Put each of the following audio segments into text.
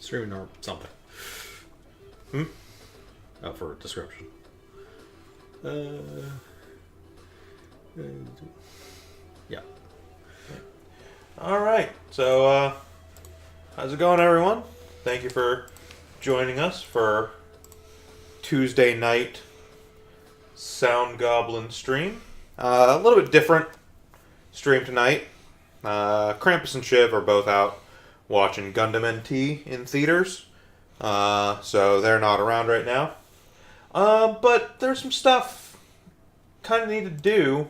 Streaming or something. For description. Yeah. All right. So, how's it going, everyone? Thank you for joining us for Tuesday night Sound Goblin stream. A little bit different stream tonight. Krampus and Shiv are both out watching Gundam NT in theaters. So they're not around right now. But there's some stuff kind of need to do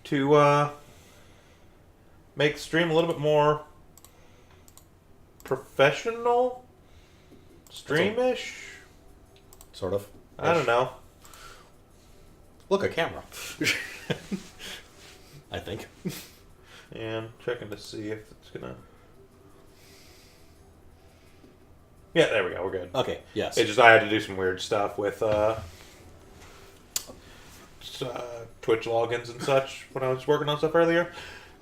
to make the stream a little bit more professional, streamish. Sort of. I don't know. Look, a camera. I think. Yeah, I'm checking to see if it's gonna. Yeah, there we go. We're good. Okay. Yes. It just I had to do some weird stuff with Twitch logins and such when I was working on stuff earlier.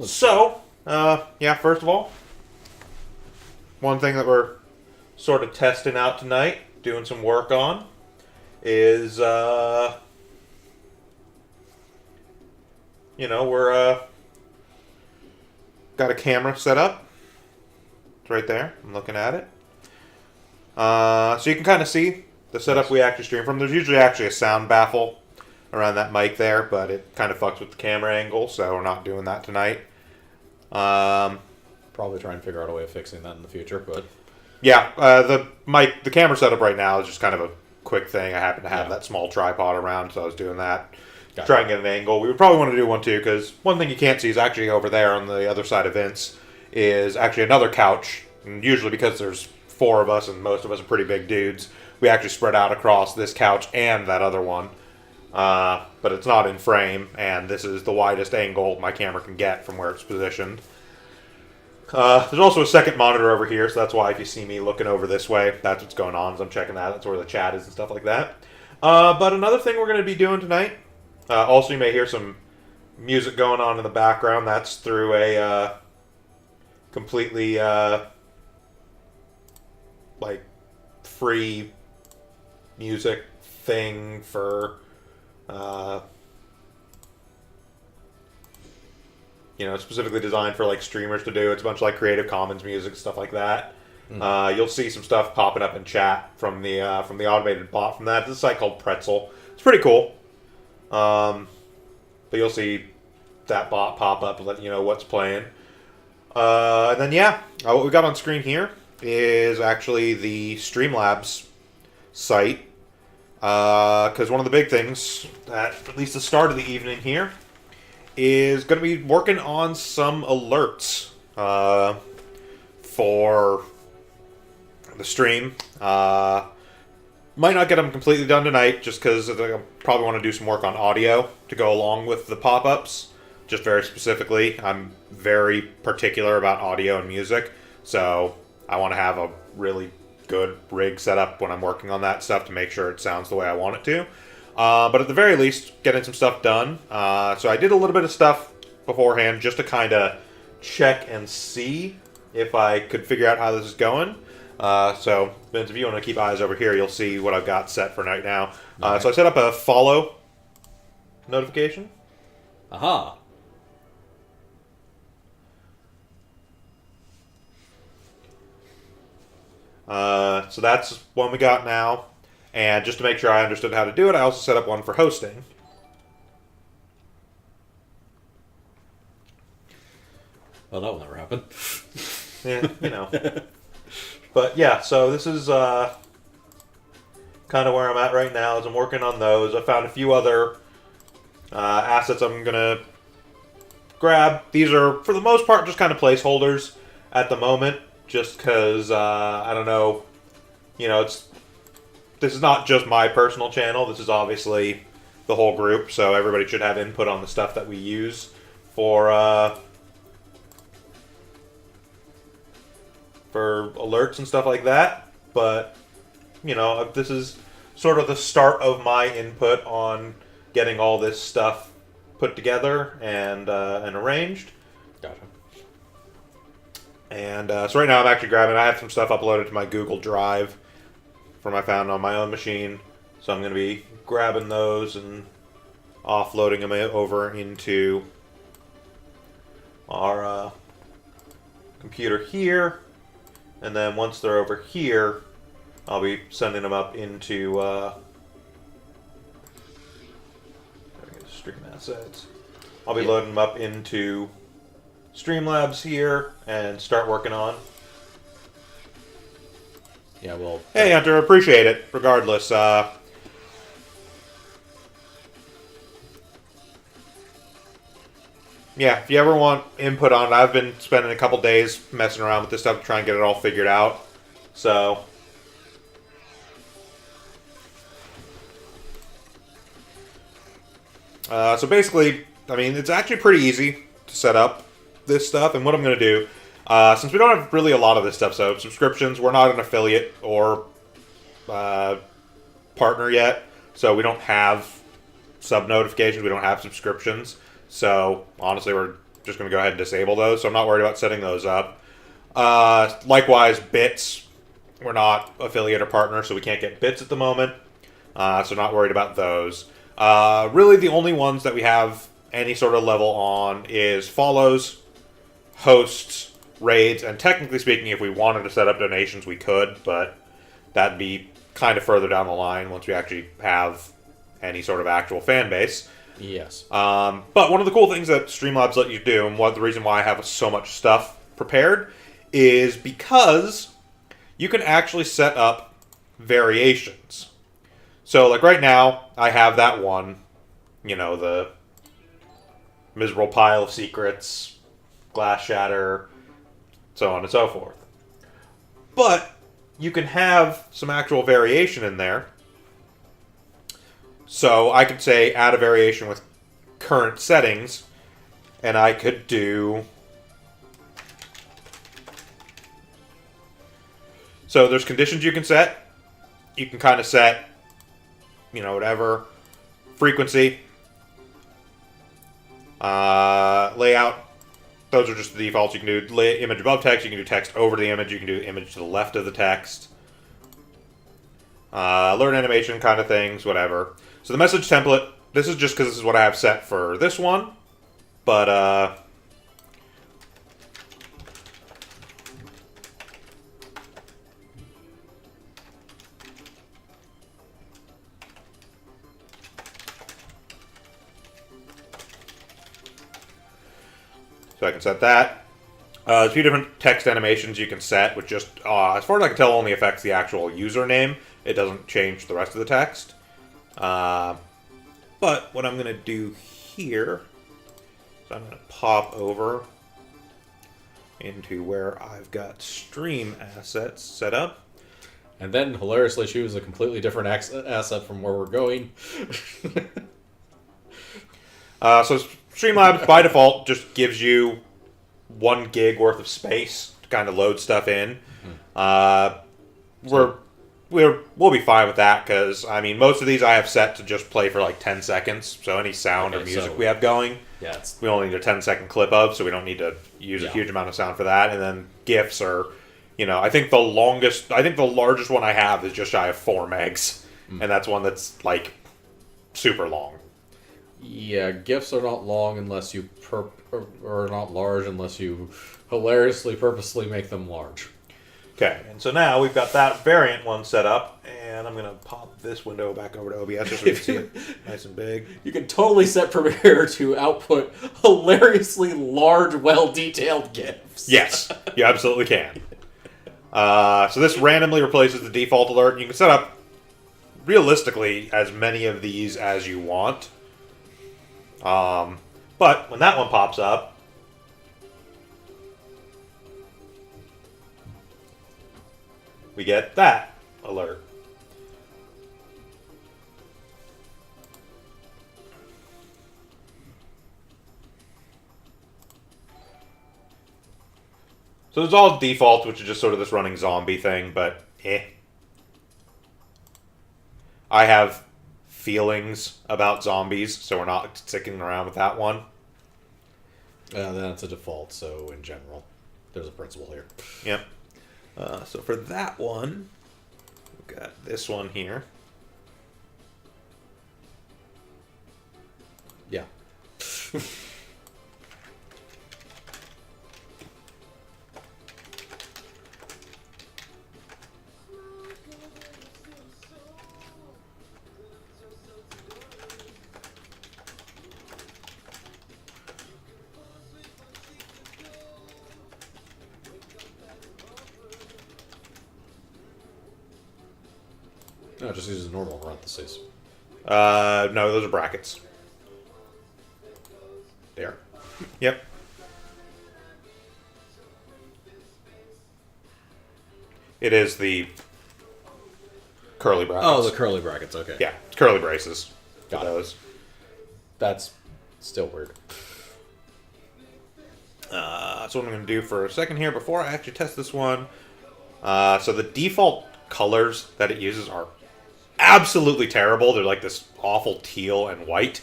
So, yeah, first of all, one thing that we're sort of testing out tonight, doing some work on, is, we're got a camera set up. It's right there. I'm looking at it. So you can kind of see the setup we actually stream from. There's usually actually a sound baffle around that mic there, but it kind of fucks with the camera angle, so we're not doing that tonight. Probably try and figure out a way of fixing that in the future, but... Yeah, the camera setup right now is just kind of a quick thing. I happen to have that small tripod around, so I was doing that. Try and get an angle. We would probably want to do one too, because one thing you can't see is actually over there on the other side of Vince is actually another couch. And usually because there's 4 of us and most of us are pretty big dudes, we actually spread out across this couch and that other one. But it's not in frame, and this is the widest angle my camera can get from where it's positioned. There's also a second monitor over here, so that's why if you see me looking over this way, that's what's going on, as I'm checking that. That's where the chat is and stuff like that. But another thing we're going to be doing tonight, also you may hear some music going on in the background. That's through a completely free music thing for specifically designed for streamers to do. It's a bunch of Creative Commons music, stuff like that. You'll see some stuff popping up in chat from the automated bot from that. This is a site called Pretzel. It's pretty cool. But you'll see that bot pop up and let you know what's playing. And then what we got on screen here is actually the Streamlabs site. Because one of the big things at least the start of the evening here is going to be working on some alerts for the stream. Might not get them completely done tonight just because I probably want to do some work on audio to go along with the pop-ups. Just very specifically, I'm very particular about audio and music, so I want to have a really good rig set up when I'm working on that stuff to make sure it sounds the way I want it to. But at the very least, getting some stuff done. So I did a little bit of stuff beforehand just to kind of check and see if I could figure out how this is going. So, Vince, if you want to keep eyes over here, you'll see what I've got set for right now. Okay. So I set up a follow notification. Aha. So that's one we got now. And just to make sure I understood how to do it, I also set up one for hosting. Well, that will never happen. Yeah, But yeah, so this is kind of where I'm at right now as I'm working on those. I found a few other assets I'm going to grab. These are, for the most part, just kind of placeholders at the moment. Just because, I don't know, this is not just my personal channel. This is obviously the whole group, so everybody should have input on the stuff that we use for alerts and stuff like that. But, this is sort of the start of my input on getting all this stuff put together and arranged. Gotcha. And so right now I'm actually grabbing, I have some stuff uploaded to my Google Drive from I found on my own machine. So I'm going to be grabbing those and offloading them over into our computer here. And then once they're over here, I'll be sending them up into Stream Assets. I'll be loading them up into Streamlabs here and start working on. Yeah, well... Hey, Hunter, appreciate it. Regardless, yeah, if you ever want input on it, I've been spending a couple days messing around with this stuff to try and get it all figured out. So... so basically, I mean, it's actually pretty easy to set up this stuff. And what I'm going to do, since we don't have really a lot of this stuff, so subscriptions, we're not an affiliate or partner yet. So we don't have sub notifications. We don't have subscriptions. So honestly, we're just going to go ahead and disable those. So I'm not worried about setting those up. Likewise, bits, we're not affiliate or partner, so we can't get bits at the moment. So not worried about those. Really, the only ones that we have any sort of level on is follows, hosts, raids, and technically speaking, if we wanted to set up donations, we could, but that'd be kind of further down the line once we actually have any sort of actual fan base. Yes. But one of the cool things that Streamlabs let you do, and the reason why I have so much stuff prepared, is because you can actually set up variations. So, like right now, I have that one, you know, the miserable pile of secrets, glass shatter, so on and so forth. But you can have some actual variation in there. So I could say add a variation with current settings, and I could do... So there's conditions you can set. You can kind of set, you know, whatever. Frequency. Layout. Those are just the defaults. You can do image above text. You can do text over the image. You can do image to the left of the text. Learn animation kind of things, whatever. So the message template, this is just because this is what I have set for this one. But, so I can set that. There's a few different text animations you can set, which just, as far as I can tell, only affects the actual username. It doesn't change the rest of the text. But what I'm going to do here is I'm going to pop over into where I've got stream assets set up. And then hilariously choose a completely different asset from where we're going. So Streamlabs, by default, just gives you 1 gig worth of space to kind of load stuff in. We'll be fine with that, because, I mean, most of these I have set to just play for like 10 seconds. So any sound or music we have going, we only need a 10-second clip of, so we don't need to use a huge amount of sound for that. And then GIFs are, you know, I think the largest one I have is just shy of 4 megs. And that's one that's, like, super long. Yeah, GIFs are not long unless you or not large unless you hilariously purposely make them large. Okay, and so now we've got that variant one set up, and I'm going to pop this window back over to OBS just so we can see it nice and big. You can totally set Premiere to output hilariously large, well-detailed GIFs. Yes, you absolutely can. So this randomly replaces the default alert, and you can set up, realistically, as many of these as you want. But when that one pops up, we get that alert. So it's all default, which is just sort of this running zombie thing, but I have feelings about zombies, so we're not sticking around with that one. That's a default, so in general. there's a principle here. Yep. So for that one, we've got this one here. Yeah. No, it just uses normal parentheses. No, those are brackets. There. Yep. It is the curly brackets. Oh, the curly brackets, okay. Yeah, it's curly braces. Got those. it. That's still weird. That's what I'm going to do for a second here before I actually test this one. So the default colors that it uses are absolutely terrible. They're like this awful teal and white.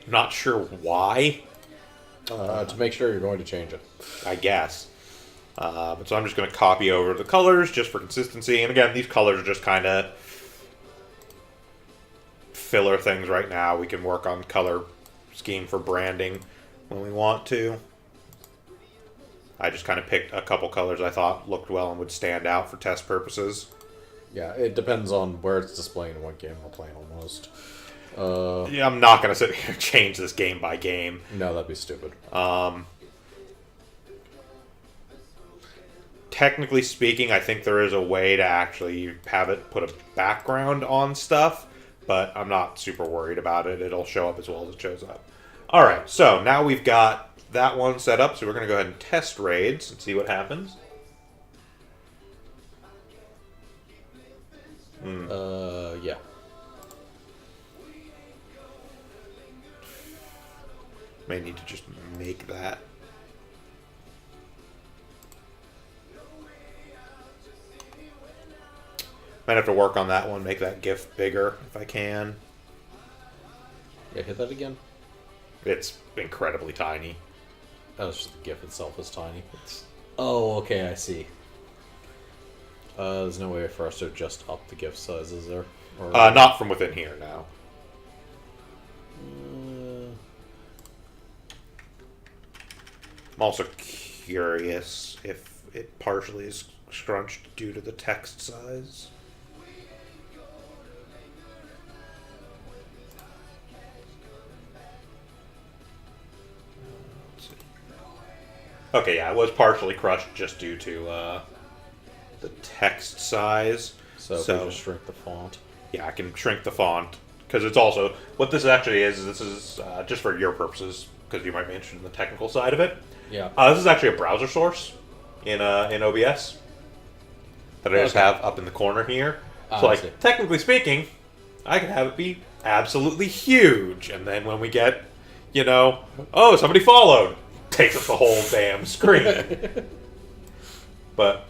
Not sure why. To make sure you're going to change it. I guess. But so I'm just going to copy over the colors just for consistency. And again, these colors are just kind of filler things right now. We can work on color scheme for branding when we want to. I just kind of picked a couple colors I thought looked well and would stand out for test purposes. Yeah, it depends on where it's displaying and what game we're playing almost. Yeah, I'm not going to sit here and change this game by game. No, that'd be stupid. Technically speaking, I think there is a way to actually have it put a background on stuff, but I'm not super worried about it. It'll show up as well as it shows up. Alright, so now we've got that one set up, so we're going to go ahead and test raids and see what happens. Yeah. May need to just make that. Might have to work on that one, make that GIF bigger if I can. Yeah, hit that again. It's incredibly tiny. Oh, it's just the GIF itself is tiny. Oh, okay, I see. There's no way for us to adjust up the GIF size, is there? Or... Not from within here now. I'm also curious if it partially is scrunched due to the text size. Okay, yeah, it was partially crushed just due to the text size. So if we just shrink the font. Yeah, I can shrink the font. Because it's also... What this actually is this is just for your purposes, because you might be interested in the technical side of it. Yeah. This is actually a browser source in OBS that I just have up in the corner here. So, like, technically speaking, I can have it be absolutely huge. And then when we get, you know, oh, somebody followed, takes up the whole damn screen. But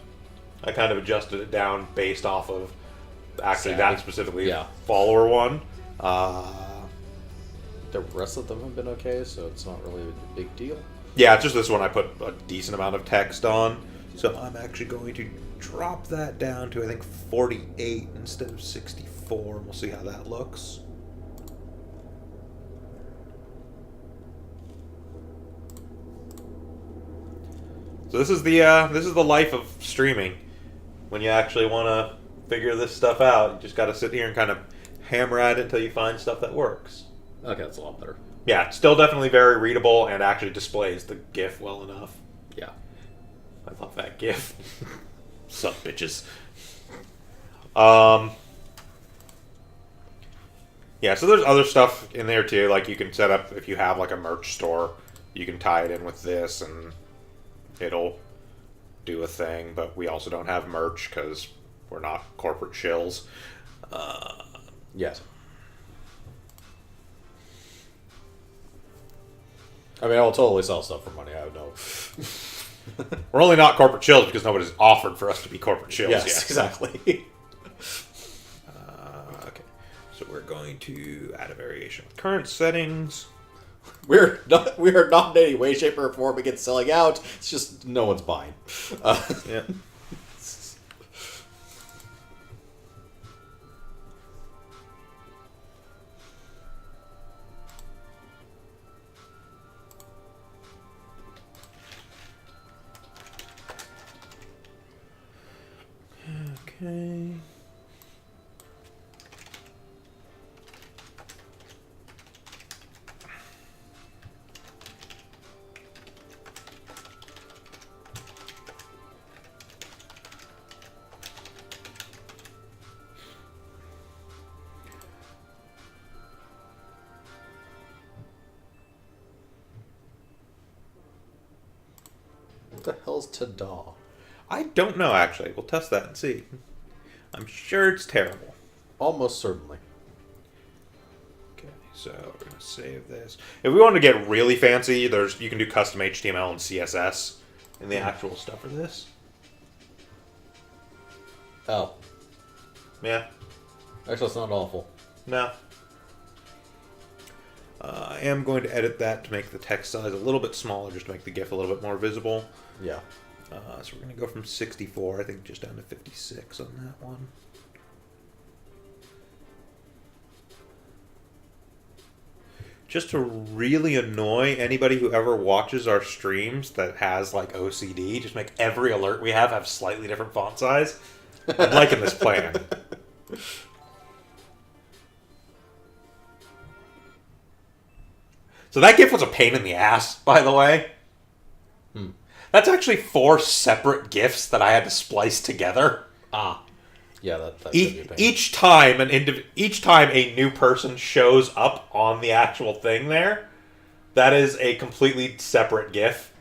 I kind of adjusted it down based off of actually that specifically follower one. The rest of them have been okay, so it's not really a big deal. Yeah, it's just this one I put a decent amount of text on. So I'm actually going to drop that down to, I think, 48 instead of 64. We'll see how that looks. So this is the life of streaming. When you actually want to figure this stuff out, you just got to sit here and kind of hammer at it until you find stuff that works. Okay, that's a lot better. Yeah, it's still definitely very readable and actually displays the GIF well enough. Yeah. I love that GIF. Sup, bitches. Yeah, so there's other stuff in there too. Like you can set up, if you have like a merch store, you can tie it in with this and it'll do a thing. But we also don't have merch because we're not corporate shills. Yes. I mean, I'll totally sell stuff for money. I have no. We're only not corporate shills because nobody's offered for us to be corporate shills yes, yet. Exactly. Okay, so we're going to add a variation with current settings. We are not in any way, shape, or form against selling out. It's just no one's buying. Yeah. Okay. What the hell's Tada? I don't know, actually. We'll test that and see. I'm sure it's terrible. Almost certainly. Okay, so we're going to save this. If we want to get really fancy, you can do custom HTML and CSS in the actual stuff for this. Oh. Yeah. Actually, it's not awful. No. I am going to edit that to make the text size a little bit smaller, just to make the GIF a little bit more visible. Yeah. So we're going to go from 64, I think, just down to 56 on that one. Just to really annoy anybody who ever watches our streams that has, like, OCD, just make every alert we have slightly different font size. I'm liking this plan. So that GIF was a pain in the ass, by the way. That's actually 4 separate GIFs that I had to splice together. Ah. Yeah, that could be a pain. Each time a new person shows up on the actual thing there, that is a completely separate GIF.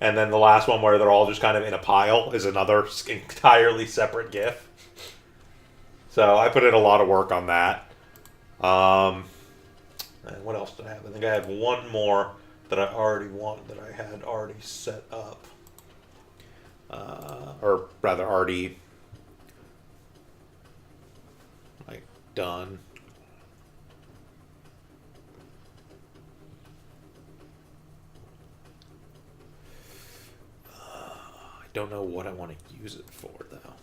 And then the last one where they're all just kind of in a pile is another entirely separate GIF. So I put in a lot of work on that. And what else did I have? I think I had one more that I had already set up. Or rather already like done. I don't know what I want to use it for though.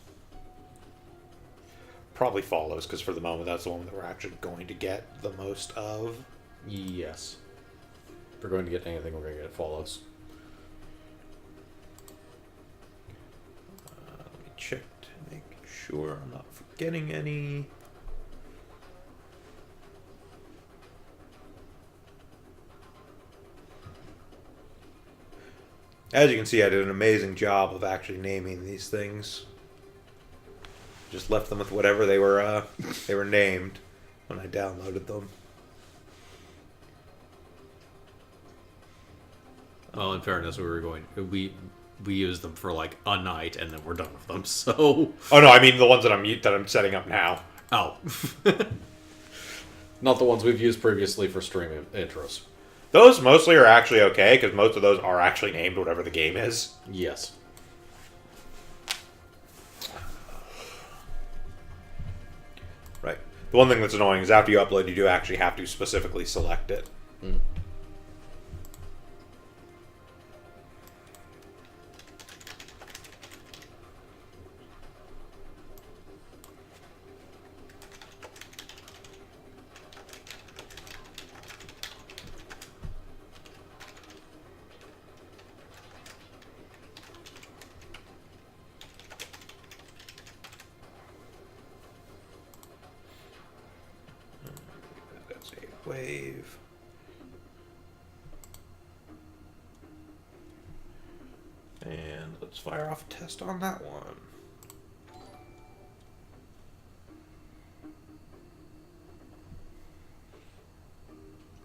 Probably follows, because for the moment that's the one that we're actually going to get the most of. Yes. If we're going to get anything, we're going to get follows. Let me check to make sure I'm not forgetting any. As you can see, I did an amazing job of actually naming these things. Just left them with whatever they were named when I downloaded them. Well, in fairness, we used them for like a night and then we're done with them. So. Oh no, I mean the ones that I'm setting up now. Oh. Not the ones we've used previously for stream intros. Those mostly are actually okay, because most of those are actually named whatever the game is. Yes. Right. The one thing that's annoying is after you upload, you do actually have to specifically select it. That's a wave. And let's fire off a test on that one.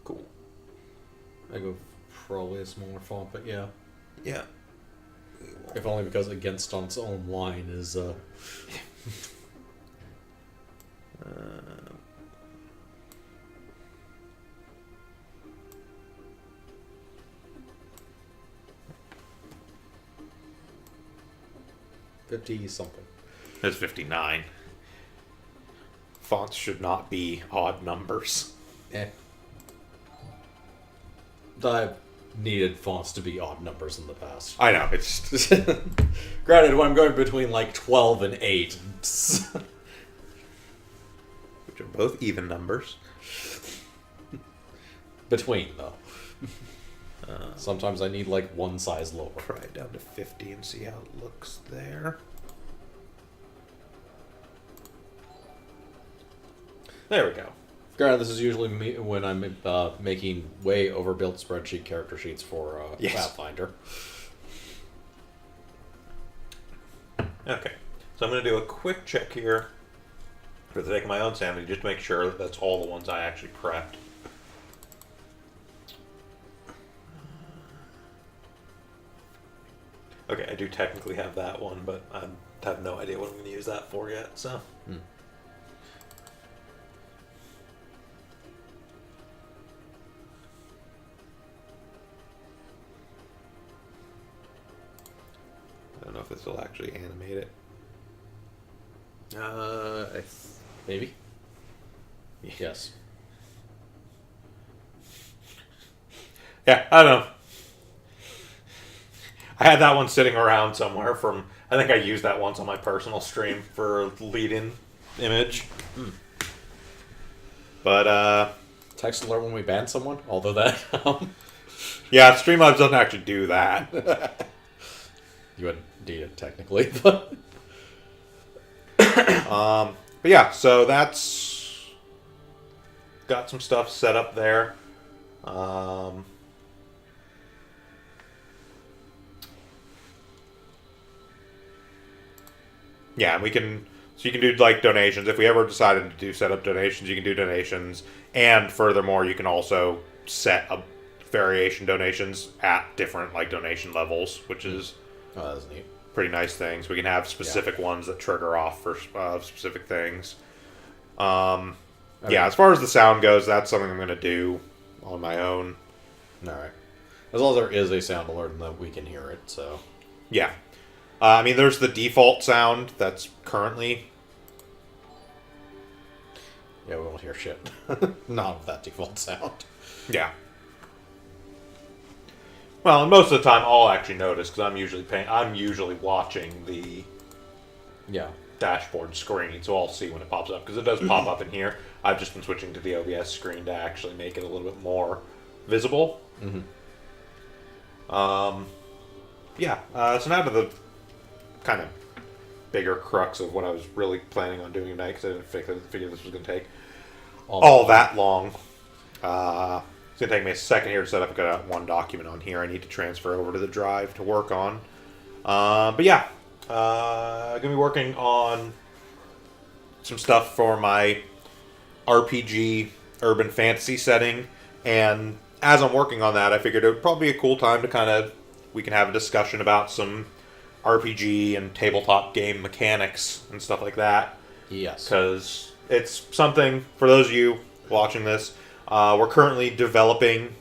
Cool. I go probably a smaller font, but yeah. Yeah. If only because against on its own line is 50 something. That's 59. Fonts should not be odd numbers. Eh. I've needed fonts to be odd numbers in the past. I know, it's just... Granted, when I'm going between like 12 and 8. Which are both even numbers. Between, though. Sometimes I need like one size lower. Try it down to 50 and see how it looks there. There we go. Granted, this is usually me when I'm making way overbuilt spreadsheet character sheets for Yes. Pathfinder. Okay, so I'm going to do a quick check here for the sake of my own sanity, just to make sure that that's all the ones I actually prepped. Okay, I do technically have that one, but I have no idea what I'm going to use that for yet, so... I don't know if this will actually animate it. Maybe? Yes. Yeah, I don't know. I had that one sitting around somewhere from... I think I used that once on my personal stream for lead-in image. But, Text alert when we ban someone, although that... yeah, Streamlabs doesn't actually do that. You wouldn't need it, technically, but... But yeah, so that's... Got some stuff set up there. Yeah, and we can... So you can do, like, donations. If we ever decided to do set up donations, you can do donations. And furthermore, you can also set up variation donations at different, like, donation levels, which is... Oh, that's neat. Pretty nice things. We can have specific ones that trigger off for specific things. Yeah, as far as the sound goes, that's something I'm going to do on my own. Alright. As long as there is a sound alert and that we can hear it, so... Yeah. I mean, there's the default sound that's currently... Yeah, we won't hear shit. Not with that default sound. Yeah. Well, and most of the time I'll actually notice because I'm usually watching the dashboard screen, so I'll see when it pops up because it does pop up in here. I've just been switching to the OBS screen to actually make it a little bit more visible. Yeah. So now to the kind of bigger crux of what I was really planning on doing tonight because I didn't figure this was going to take all that long. It's going to take me a second here to set up. I've got one document on here I need to transfer over to the drive to work on. But yeah, going to be working on some stuff for my RPG urban fantasy setting. And as I'm working on that, I figured it would probably be a cool time to we can have a discussion about some RPG and tabletop game mechanics and stuff like that. Yes. Because it's something, for those of you watching this, we're currently developing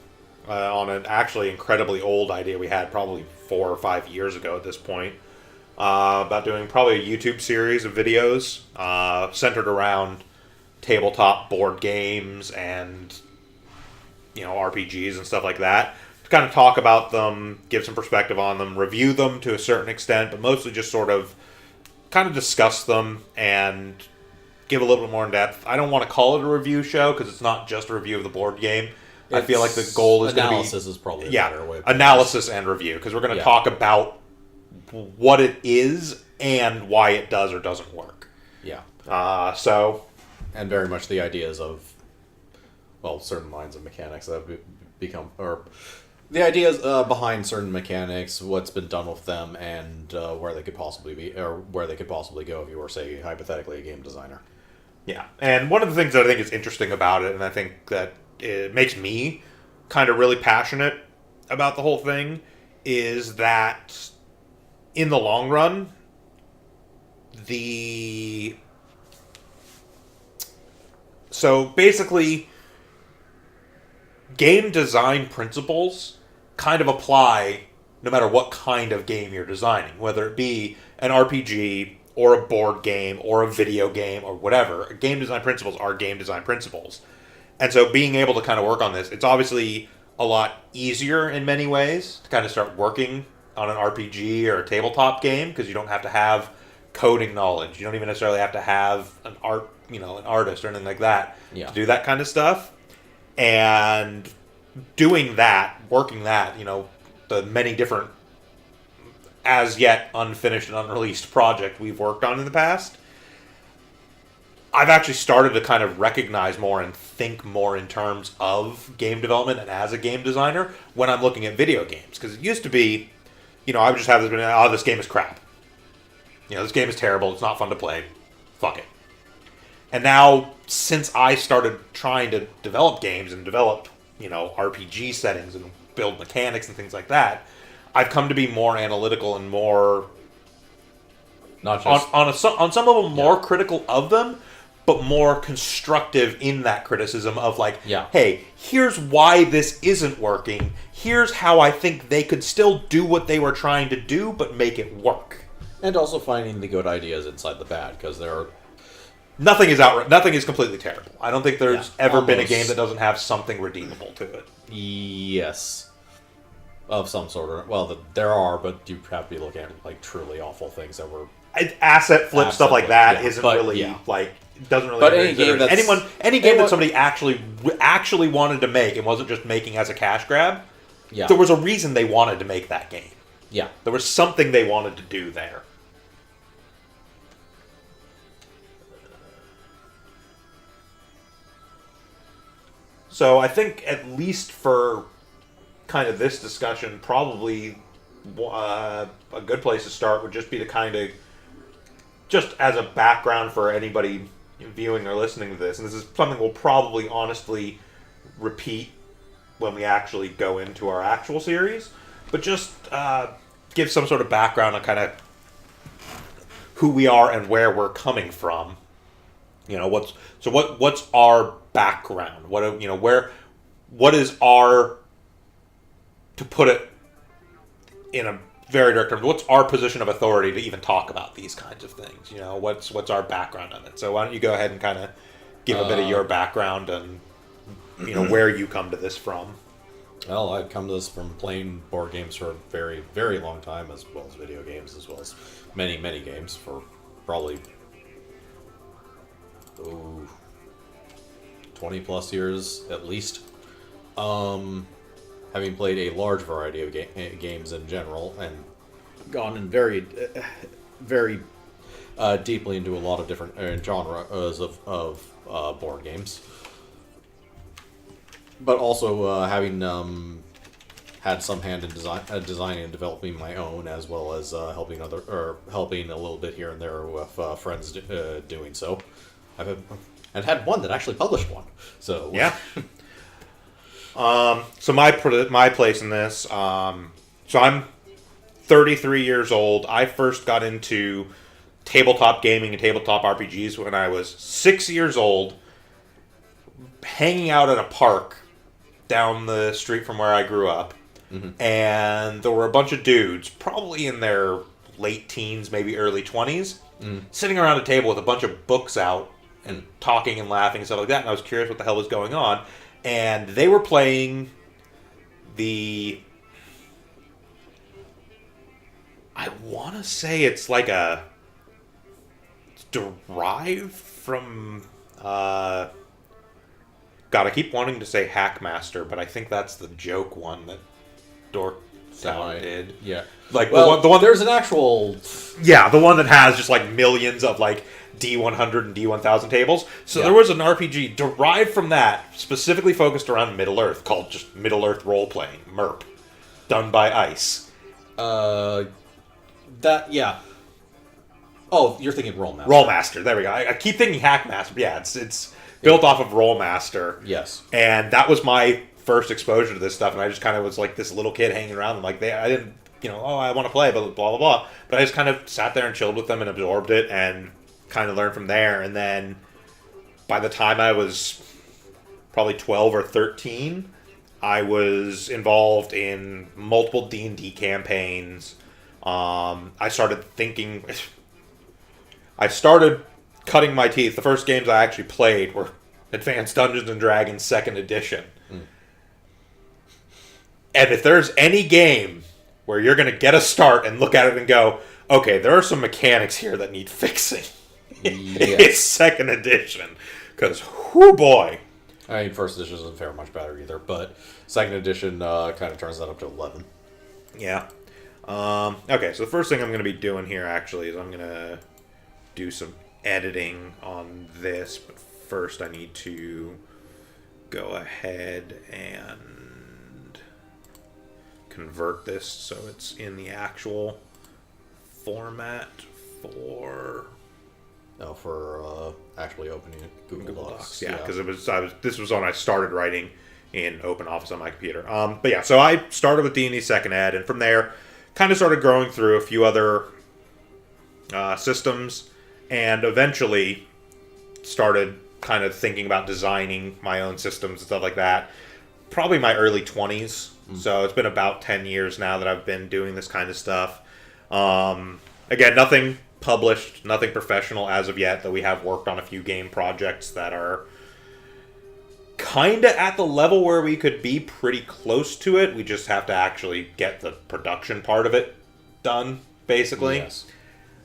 on an actually incredibly old idea we had probably 4 or 5 years ago at this point, about doing probably a YouTube series of videos centered around tabletop board games and RPGs and stuff like that. To kind of talk about them, give some perspective on them, review them to a certain extent, but mostly just sort of kind of discuss them and give a little bit more in depth. I don't want to call it a review show because it's not just a review of the board game. I feel like the goal is going to be... Analysis is probably a better way of analysis and review, because we're going to talk about what it is and why it does or doesn't work. Yeah. And very much the ideas of, certain lines of mechanics that have become... or the ideas behind certain mechanics, what's been done with them, and where they could possibly be, or where they could possibly go if you were, say, hypothetically a game designer. Yeah, and one of the things that I think is interesting about it, and I think that it makes me kind of really passionate about the whole thing, is that in the long run, so basically, game design principles kind of apply no matter what kind of game you're designing, whether it be an RPG or a board game or a video game or whatever. Game design principles are game design principles. And so being able to kind of work on this, it's obviously a lot easier in many ways to kind of start working on an RPG or a tabletop game because you don't have to have coding knowledge. You don't even necessarily have to have an artist or anything like that to do that kind of stuff. And doing that, working that, the many different as yet unfinished and unreleased project we've worked on in the past, I've actually started to kind of recognize more and think more in terms of game development and as a game designer when I'm looking at video games. Because it used to be, I would just have this game is crap. This game is terrible. It's not fun to play. Fuck it. And now, since I started trying to develop games and develop, RPG settings and build mechanics and things like that, I've come to be more analytical and more... Not just... On some level, more critical of them, but more constructive in that criticism of hey, here's why this isn't working. Here's how I think they could still do what they were trying to do, but make it work. And also finding the good ideas inside the bad, because there are... Nothing is completely terrible. I don't think there's ever been a game that doesn't have something redeemable to it. Yes. Of some sort. Well, there are, but you have to be looking at truly awful things that were... Asset flip, stuff like that isn't really, doesn't really... But any game that's... Any game that somebody actually wanted to make and wasn't just making as a cash grab, there was a reason they wanted to make that game. Yeah. There was something they wanted to do there. So I think, at least for kind of this discussion, probably a good place to start would just be to kind of, just as a background for anybody viewing or listening to this, and this is something we'll probably honestly repeat when we actually go into our actual series, but just give some sort of background on kind of who we are and where we're coming from. What's our background? What is our, to put it in a very direct term, what's our position of authority to even talk about these kinds of things? What's our background on it? So why don't you go ahead and kind of give a bit of your background and where you come to this from? Well, I've come to this from playing board games for a very, very long time, as well as video games, as well as many, many games for probably 20 plus years at least. Having played a large variety of games in general, and gone in very, very deeply into a lot of different genres of board games. But also having had some hand in designing and developing my own, as well as helping a little bit here and there with friends doing so. And had one that actually published one. So yeah. So my place in this. So I'm 33 years old. I first got into tabletop gaming and tabletop RPGs when I was 6 years old, hanging out at a park down the street from where I grew up. Mm-hmm. And there were a bunch of dudes, probably in their late teens, maybe early 20s, sitting around a table with a bunch of books out and talking and laughing and stuff like that. And I was curious what the hell was going on. And they were playing I want to say it's like it's derived from, God, I keep wanting to say Hackmaster, but I think that's the joke one that Dork Sound did. Yeah. The one there's an actual... Yeah, the one that has just millions of D100 and D1000 tables. So there was an RPG derived from that, specifically focused around Middle-earth, called just Middle-earth Role-Playing, MERP, done by ICE. Oh, you're thinking Rollmaster. Rollmaster, there we go. I keep thinking Hackmaster, but yeah, it's built off of Rollmaster. Yes. And that was my first exposure to this stuff, and I just kind of was this little kid hanging around, and I didn't, I want to play, but blah, blah, blah. But I just kind of sat there and chilled with them and absorbed it, and kind of learned from there. And then by the time I was probably 12 or 13, I was involved in multiple D&D campaigns. I started cutting my teeth. The first games I actually played were Advanced Dungeons and Dragons 2nd Edition. And if there's any game where you're going to get a start and look at it and go, okay, there are some mechanics here that need fixing. It's 2nd Edition. Because, whoo boy. I mean, 1st edition doesn't fare much better either, but 2nd edition kind of turns that up to 11. Yeah. Okay, so the first thing I'm going to be doing here, actually, is I'm going to do some editing on this. But first I need to go ahead and convert this so it's in the actual format for... No, for actually opening it, Google Docs. Yeah, because this was when I started writing in OpenOffice on my computer. But yeah, so I started with D&D 2nd Ed, and from there, kind of started growing through a few other systems, and eventually started kind of thinking about designing my own systems and stuff like that. Probably my early 20s. So it's been about 10 years now that I've been doing this kind of stuff. Again, nothing published, nothing professional as of yet, though we have worked on a few game projects that are kind of at the level where we could be pretty close to it. We just have to actually get the production part of it done, basically. Yes.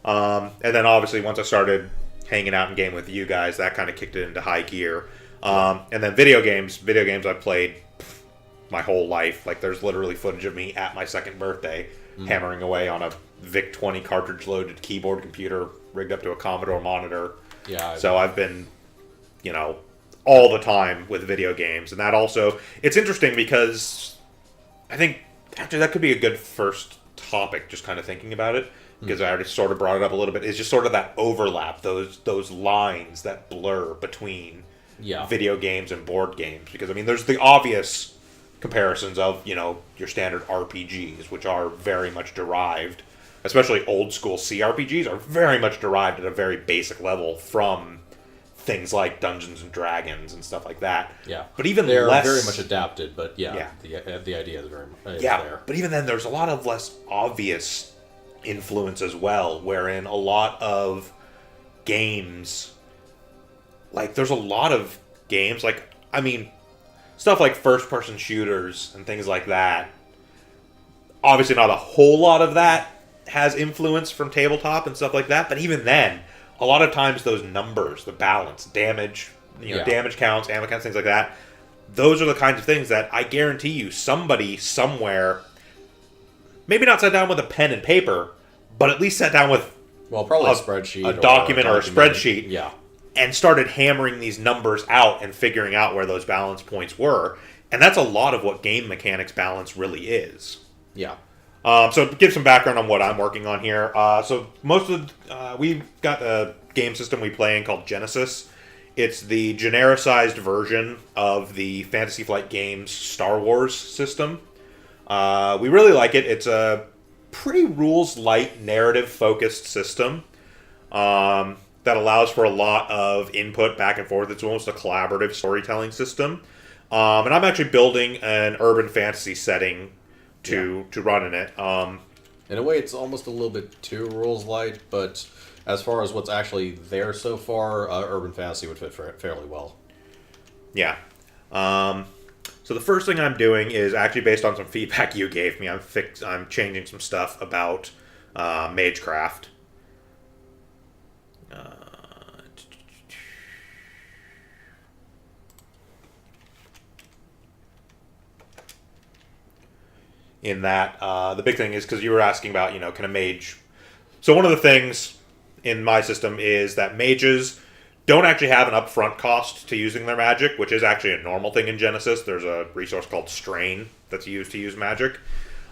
And then obviously once I started hanging out in game with you guys, that kind of kicked it into high gear. And then video games I've played my whole life. Like, there's literally footage of me at my 2nd birthday hammering away on a VIC-20 cartridge-loaded keyboard computer rigged up to a Commodore monitor. Yeah. So I've been, all the time with video games. And that also, it's interesting because I think actually that could be a good first topic, just kind of thinking about it. Because I already sort of brought it up a little bit. It's just sort of that overlap, those lines that blur between video games and board games. Because, I mean, there's the obvious comparisons of, your standard RPGs, which are very much derived, especially old school CRPGs, are very much derived at a very basic level from things like Dungeons and Dragons and stuff like that. Yeah. But even they're less... very much adapted, but the idea is very much there. But even then, there's a lot of less obvious influence as well, wherein a lot of games, like, there's a lot of games, like, I mean, stuff like first-person shooters and things like that. Obviously, not a whole lot of that has influence from tabletop and stuff like that, but even then, a lot of times those numbers, the balance, damage, damage counts, ammo counts, things like that, those are the kinds of things that I guarantee you somebody somewhere, maybe not sat down with a pen and paper, but at least sat down with probably a spreadsheet, a document or a spreadsheet, yeah, and started hammering these numbers out and figuring out where those balance points were. And that's a lot of what game mechanics balance really is. Yeah. So to give some background on what I'm working on here. So most of we've got a game system we play in called Genesis. It's the genericized version of the Fantasy Flight Games Star Wars system. We really like it. It's a pretty rules-light, narrative-focused system that allows for a lot of input back and forth. It's almost a collaborative storytelling system. And I'm actually building an urban fantasy setting to run in it. In a way, it's almost a little bit too rules light, but as far as what's actually there so far, urban fantasy would fit fairly well. Yeah. So the first thing I'm doing is actually based on some feedback you gave me. I'm changing some stuff about Mage Craft. In that, the big thing is, because you were asking about, can a mage... So one of the things in my system is that mages don't actually have an upfront cost to using their magic, which is actually a normal thing in Genesis. There's a resource called Strain that's used to use magic.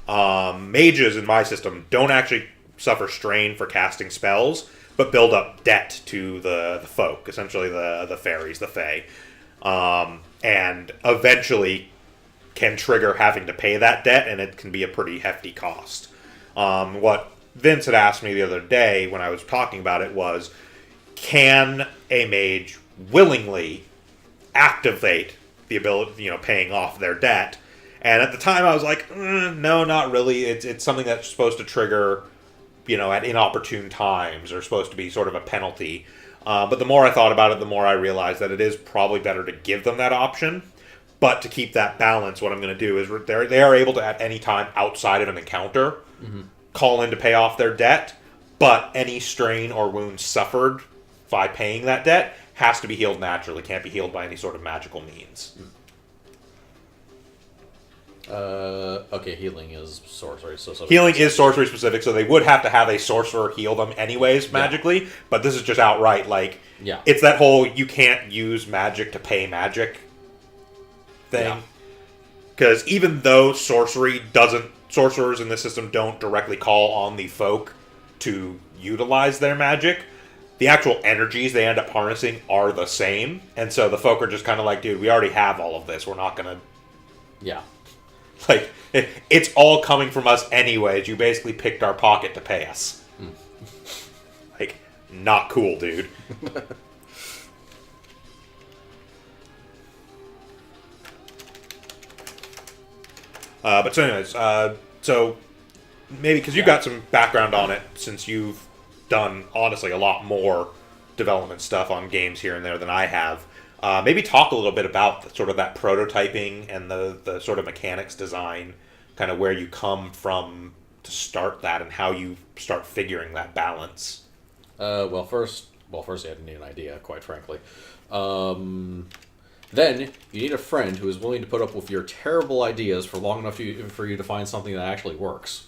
Mages in my system don't actually suffer strain for casting spells, but build up debt to the folk, essentially the fairies, the fae. And eventually can trigger having to pay that debt, and it can be a pretty hefty cost. What Vince had asked me the other day when I was talking about it was, can a mage willingly activate the ability, paying off their debt? And at the time I was like, no, not really. It's something that's supposed to trigger, at inopportune times, or supposed to be sort of a penalty. But the more I thought about it, the more I realized that it is probably better to give them that option. But to keep that balance, what I'm going to do is they are able to, at any time outside of an encounter, call in to pay off their debt. But any strain or wound suffered by paying that debt has to be healed naturally. Can't be healed by any sort of magical means. Okay, healing is sorcery. So healing is sorcery specific, so they would have to have a sorcerer heal them anyways magically. But this is just outright like, it's that whole you can't use magic to pay magic thing. Because even though sorcerers in this system don't directly call on the folk to utilize their magic, the actual energies they end up harnessing are the same. And so the folk are just kind of like, dude, we already have all of this. We're not going to... Yeah. Like, it's all coming from us anyways. You basically picked our pocket to pay us. Like, not cool, dude. But so anyways, so maybe because you've got some background on it since you've done, honestly, a lot more development stuff on games here and there than I have. Maybe talk a little bit about sort of that prototyping and the sort of mechanics design, kind of where you come from to start that and how you start figuring that balance. Well, first you had to need an idea, quite frankly. Then you need a friend who is willing to put up with your terrible ideas for long enough for you to find something that actually works.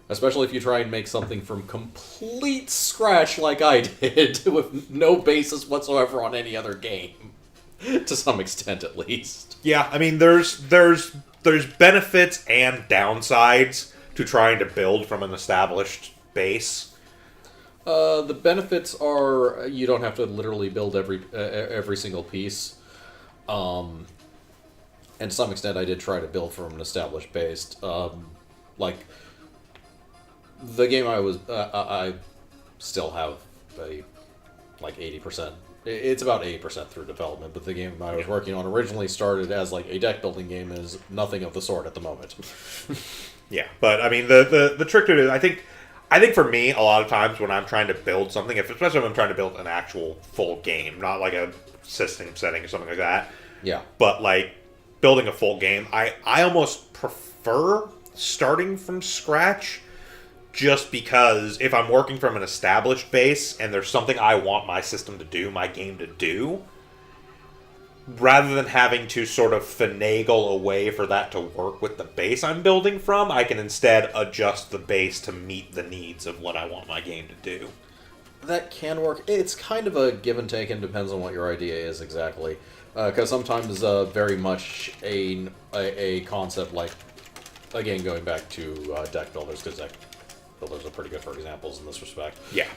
Especially if you try and make something from complete scratch like I did, with no basis whatsoever on any other game. To some extent, at least. Yeah, I mean, there's benefits and downsides to trying to build from an established base. The benefits are you don't have to literally build every single piece. And to some extent, I did try to build from an established base. Like the game I still have like 80%. It's about 80% through development, but the game I was working on originally started as like a deck building game and is nothing of the sort at the moment. Yeah, but I mean the trick to it is I think for me a lot of times when I'm trying to build something, especially when I'm trying to build an actual full game, not like a system setting or something like that. Yeah. But like building a full game, I almost prefer starting from scratch. Just because if I'm working from an established base and there's something I want my system to do, my game to do, rather than having to sort of finagle a way for that to work with the base I'm building from, I can instead adjust the base to meet the needs of what I want my game to do. That can work. It's kind of a give and take and depends on what your idea is exactly. Because sometimes very much a concept like, again, going back to deck builders, because deck builders are pretty good for examples in this respect. Yeah.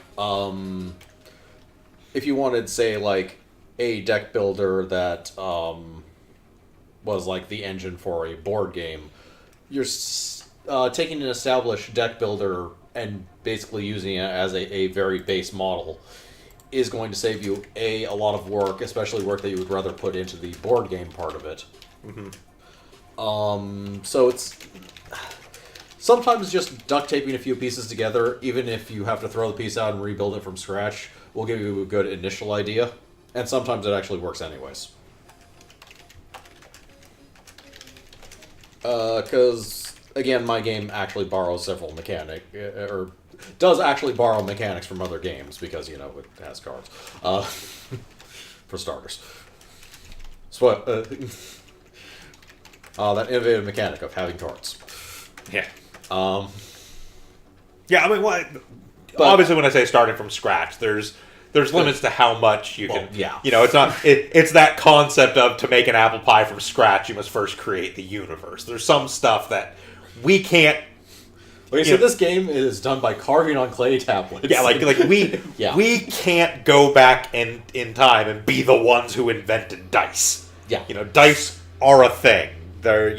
If you wanted, say, like, a deck builder that was like the engine for a board game, you're taking an established deck builder and basically using it as a very base model is going to save you a lot of work, especially work that you would rather put into the board game part of it. Mm-hmm. So it's sometimes just duct taping a few pieces together, even if you have to throw the piece out and rebuild it from scratch, will give you a good initial idea. And sometimes it actually works anyways. Because, again, my game actually borrows several or does actually borrow mechanics from other games, because, you know, it has cards. For starters. So, that innovative mechanic of having cards. Yeah. Yeah, I mean, obviously when I say starting from scratch, there's limits to how much you can. Yeah. You know, it's not. It's that concept of to make an apple pie from scratch, you must first create the universe. There's some stuff that we can't. Okay, so this game is done by carving on clay tablets. Yeah, like we we can't go back in time and be the ones who invented dice. Yeah. You know, dice are a thing. They're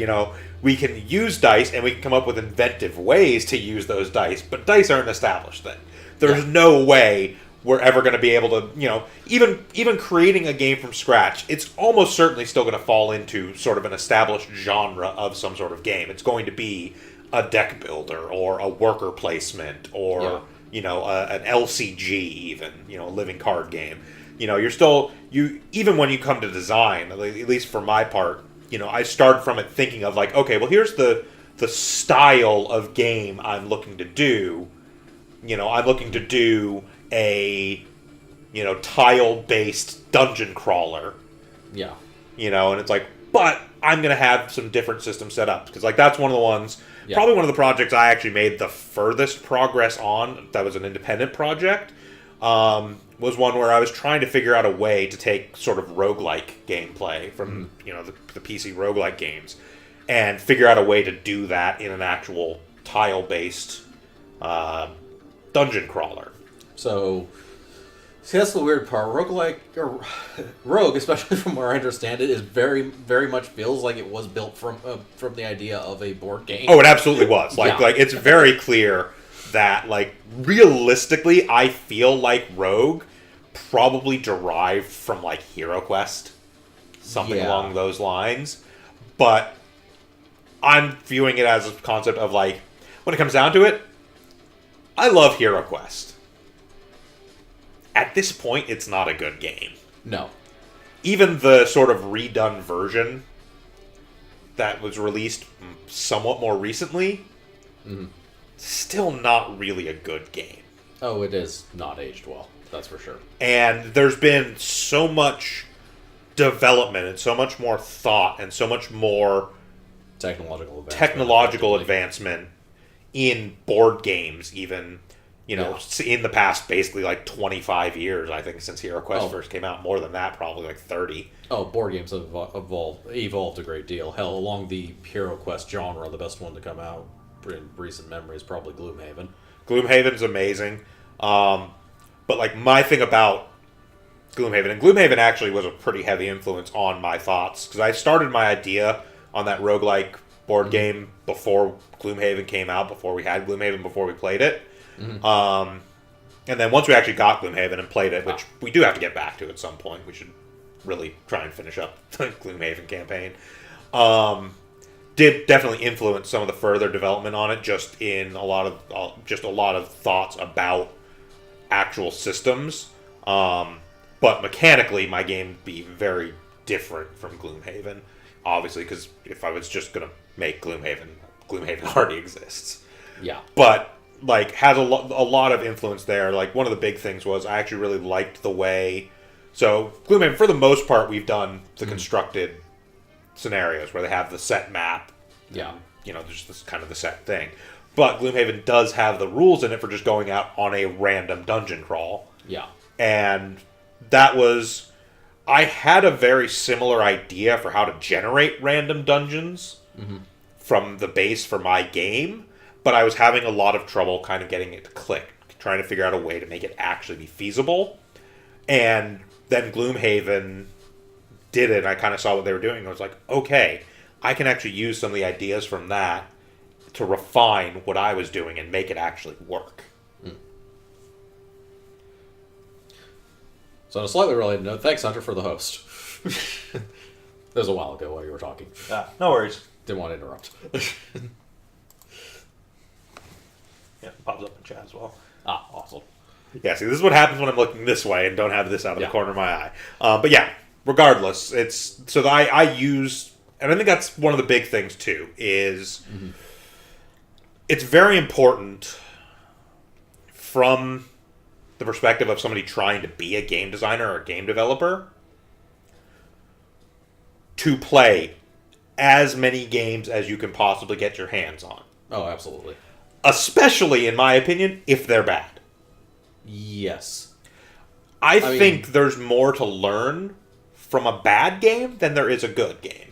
we can use dice and we can come up with inventive ways to use those dice, but dice are an established thing. There's no way we're ever going to be able to, even creating a game from scratch, it's almost certainly still going to fall into sort of an established genre of some sort of game. It's going to be a deck builder or a worker placement or, an LCG even, a living card game. You're still even when you come to design, at least for my part, I start from it thinking of like, okay, well here's the style of game I'm looking to do. I'm looking to do a tile-based dungeon crawler. Yeah. And it's like, but I'm going to have some different systems set up. Because, that's one of the ones, probably one of the projects I actually made the furthest progress on, that was an independent project, was one where I was trying to figure out a way to take sort of roguelike gameplay from, the PC roguelike games, and figure out a way to do that in an actual tile-based dungeon crawler. So... See, that's the weird part. Roguelike, or Rogue, especially from where I understand it, is very, very much feels like it was built from the idea of a board game. Oh, it absolutely was. Like it's very clear that, realistically, I feel like Rogue probably derived from, Hero Quest. Something along those lines. But I'm viewing it as a concept of, when it comes down to it, I love Hero Quest. At this point, it's not a good game. No. Even the sort of redone version that was released somewhat more recently, still not really a good game. Oh, it is not aged well. That's for sure. And there's been so much development and so much more thought and so much more technological advancement in board games, even... in the past, basically, 25 years, I think, since Hero Quest first came out. More than that, probably, 30. Oh, board games have evolved a great deal. Hell, along the Hero Quest genre, the best one to come out in recent memory is probably Gloomhaven. Gloomhaven's amazing. But, my thing about Gloomhaven, and Gloomhaven actually was a pretty heavy influence on my thoughts, because I started my idea on that roguelike board game before Gloomhaven came out, before we had Gloomhaven, before we played it. And then once we actually got Gloomhaven and played it, which we do have to get back to at some point, we should really try and finish up the Gloomhaven campaign, did definitely influence some of the further development on it, just in a lot of thoughts about actual systems. But mechanically, my game would be very different from Gloomhaven, obviously, because if I was just going to make Gloomhaven already exists. Yeah. But has a lot of influence there. One of the big things was I actually really liked the way... So, Gloomhaven, for the most part, we've done the constructed scenarios where they have the set map. Yeah. There's this kind of the set thing. But Gloomhaven does have the rules in it for just going out on a random dungeon crawl. Yeah. And that was... I had a very similar idea for how to generate random dungeons from the base for my game, but I was having a lot of trouble kind of getting it to click, trying to figure out a way to make it actually be feasible. And then Gloomhaven did it, and I kind of saw what they were doing. I was like, okay, I can actually use some of the ideas from that to refine what I was doing and make it actually work. So on a slightly related note, thanks, Hunter, for the host. That was a while ago while you were talking. No worries. Didn't want to interrupt. Yeah, it pops up in chat as well. Awesome. Yeah, see, this is what happens when I'm looking this way and don't have this out of the corner of my eye. But yeah, regardless, it's... So I use... And I think that's one of the big things, too, is... It's very important from the perspective of somebody trying to be a game designer or a game developer to play as many games as you can possibly get your hands on. Oh, absolutely. Especially, in my opinion, if they're bad. Yes. I think there's more to learn from a bad game than there is a good game.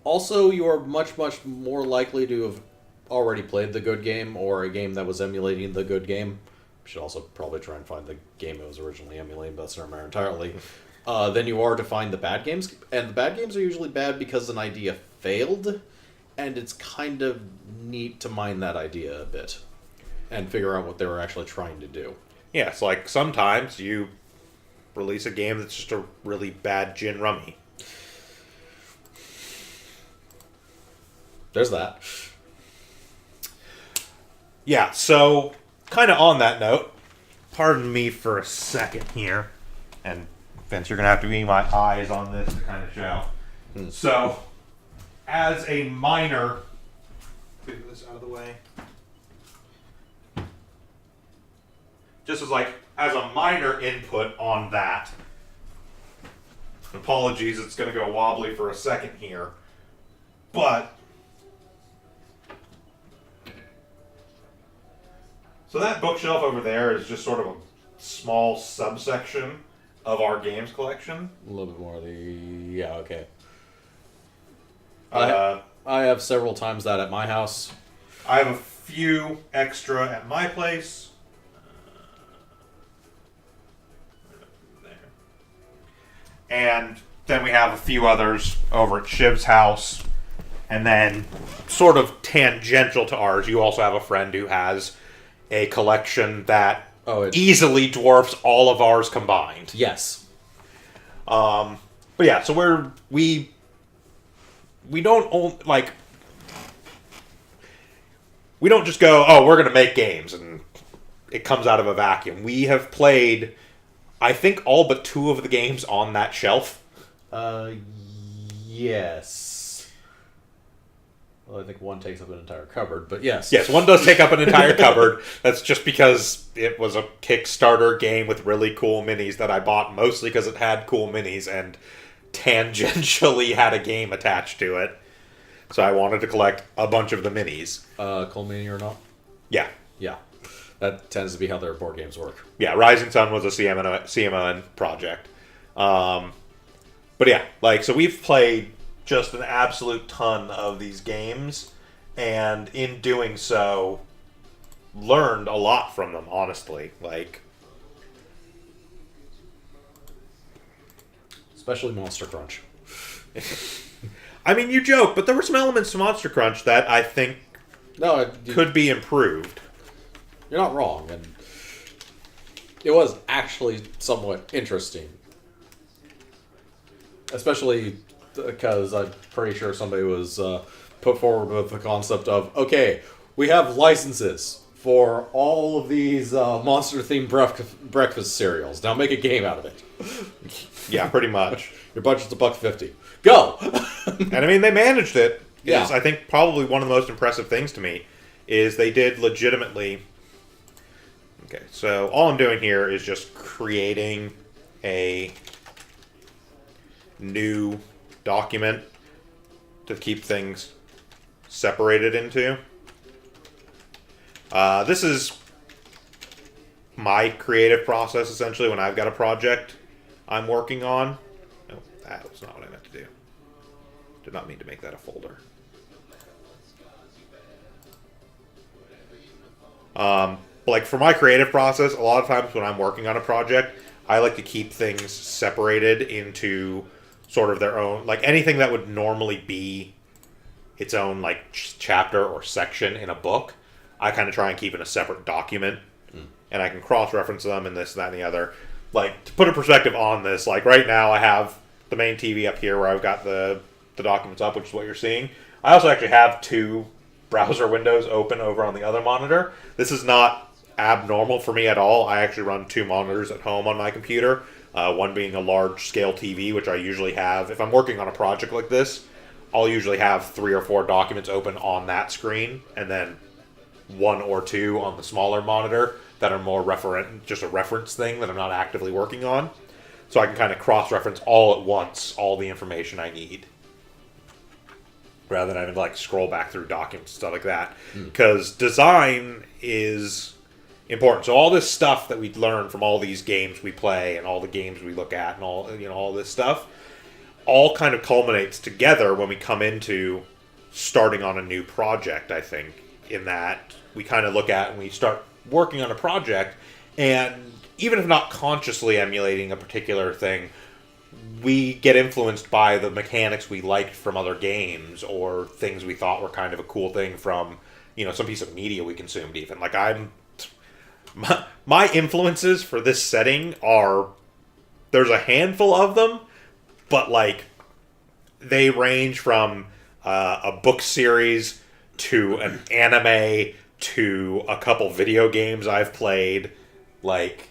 Also, you are much, much more likely to have already played the good game or a game that was emulating the good game. Should also probably try and find the game it was originally emulating, but that's not matter entirely. Than you are to find the bad games. And the bad games are usually bad because an idea failed, and it's kind of neat to mine that idea a bit and figure out what they were actually trying to do. Yeah, it's like sometimes you release a game that's just a really bad gin rummy. There's that. Yeah, so kind of on that note, pardon me for a second here, and Vince, you're going to have to be my eyes on this to kind of show. So, as a minor, get this out of the way. Just as a minor input on that. Apologies, it's going to go wobbly for a second here, but so that bookshelf over there is just sort of a small subsection of our games collection. A little bit more of the... Yeah, okay. I I have several times that at my house. I have a few extra at my place. There. And then we have a few others over at Shiv's house. And then, sort of tangential to ours, you also have a friend who has a collection that easily dwarfs all of ours combined. Yes. But yeah, so we don't own, we don't just go, oh, we're going to make games and it comes out of a vacuum. We have played, I think, all but 2 of the games on that shelf. Yes. Well, I think one takes up an entire cupboard, but yes. Yes, one does take up an entire cupboard. That's just because it was a Kickstarter game with really cool minis that I bought mostly because it had cool minis and tangentially had a game attached to it. So I wanted to collect a bunch of the minis. Cool mini or not? Yeah. Yeah. That tends to be how their board games work. Yeah, Rising Sun was a CMON project. But yeah, so we've played just an absolute ton of these games, and in doing so, learned a lot from them, honestly. Especially Monster Crunch. I mean, you joke, but there were some elements to Monster Crunch that I think could be improved. You're not wrong, and it was actually somewhat interesting. Especially because I'm pretty sure somebody was put forward with the concept of, okay, we have licenses for all of these monster-themed breakfast cereals. Now make a game out of it. Yeah, pretty much. Your budget's $1.50. Go! And I mean, they managed it. Yeah. I think probably one of the most impressive things to me is they did legitimately... Okay, so all I'm doing here is just creating a new document to keep things separated into. This is my creative process, essentially, when I've got a project I'm working on. No, that was not what I meant to do. Did not mean to make that a folder. For my creative process, a lot of times when I'm working on a project, I like to keep things separated into sort of their own, anything that would normally be its own, chapter or section in a book, I kind of try and keep in a separate document, and I can cross-reference them and this, that, and the other. To put a perspective on this, right now I have the main TV up here where I've got the documents up, which is what you're seeing. I also actually have 2 browser windows open over on the other monitor. This is not abnormal for me at all. I actually run 2 monitors at home on my computer. One being a large-scale TV, which I usually have. If I'm working on a project like this, I'll usually have 3 or 4 documents open on that screen, and then 1 or 2 on the smaller monitor that are more just a reference thing that I'm not actively working on. So I can kind of cross-reference all at once all the information I need, rather than having to scroll back through documents and stuff like that. Because design is important. So all this stuff that we learn from all these games we play and all the games we look at and all this stuff all kind of culminates together when we come into starting on a new project, I think, in that we kind of look at and we start working on a project, and even if not consciously emulating a particular thing, we get influenced by the mechanics we liked from other games or things we thought were kind of a cool thing from, some piece of media we consumed even. My influences for this setting there's a handful of them, but they range from a book series to an anime to a couple video games I've played, like...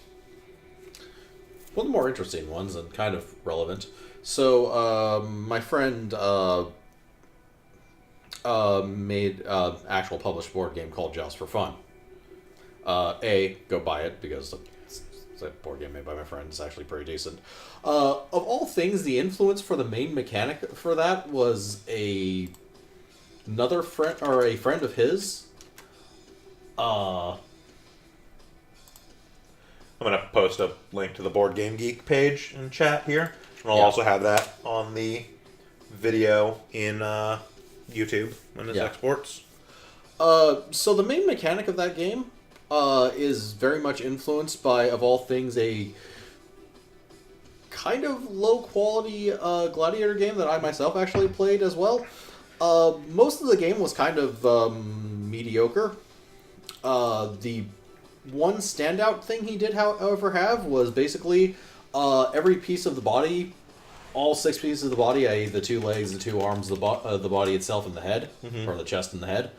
One of the more interesting ones and kind of relevant. So, my friend made an actual published board game called Just for Fun. Go buy it, because it's a board game made by my friend. It's actually pretty decent. Of all things, the influence for the main mechanic for that was another friend, or a friend of his. I'm going to post a link to the Board Game Geek page in chat here. And I'll also have that on the video in YouTube when it exports. So the main mechanic of that game is very much influenced by, of all things, a kind of low-quality gladiator game that I myself actually played as well. Most of the game was kind of mediocre. The one standout thing he did, however, have was basically every piece of the body, all 6 pieces of the body, i.e. the 2 legs, the 2 arms, the body itself, and the head, or the chest and the head,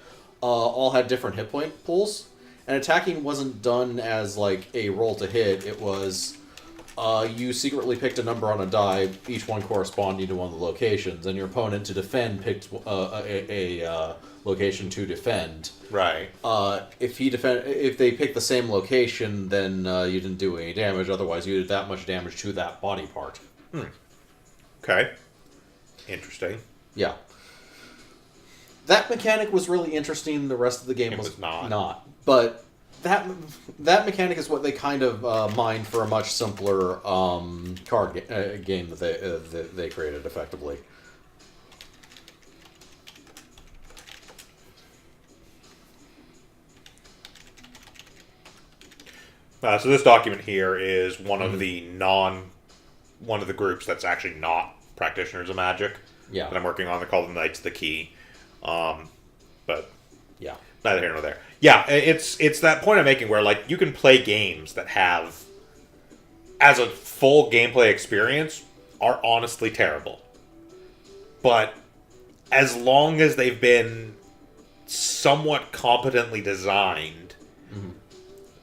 all had different hit point pools. And attacking wasn't done as like a roll to hit. It was you secretly picked a number on a die, each one corresponding to one of the locations, and your opponent to defend picked a location to defend. Right. If they picked the same location, then you didn't do any damage. Otherwise, you did that much damage to that body part. Okay. Interesting. Yeah. That mechanic was really interesting. The rest of the game was not. But that mechanic is what they kind of mined for a much simpler card game that they created effectively. So this document here is one of the groups that's actually not practitioners of Magic. Yeah. That I'm working on. They're called the Knights of the Key. But yeah, neither here nor there. Yeah, it's that point I'm making where like you can play games that have, as a full gameplay experience, are honestly terrible. But as long as they've been somewhat competently designed,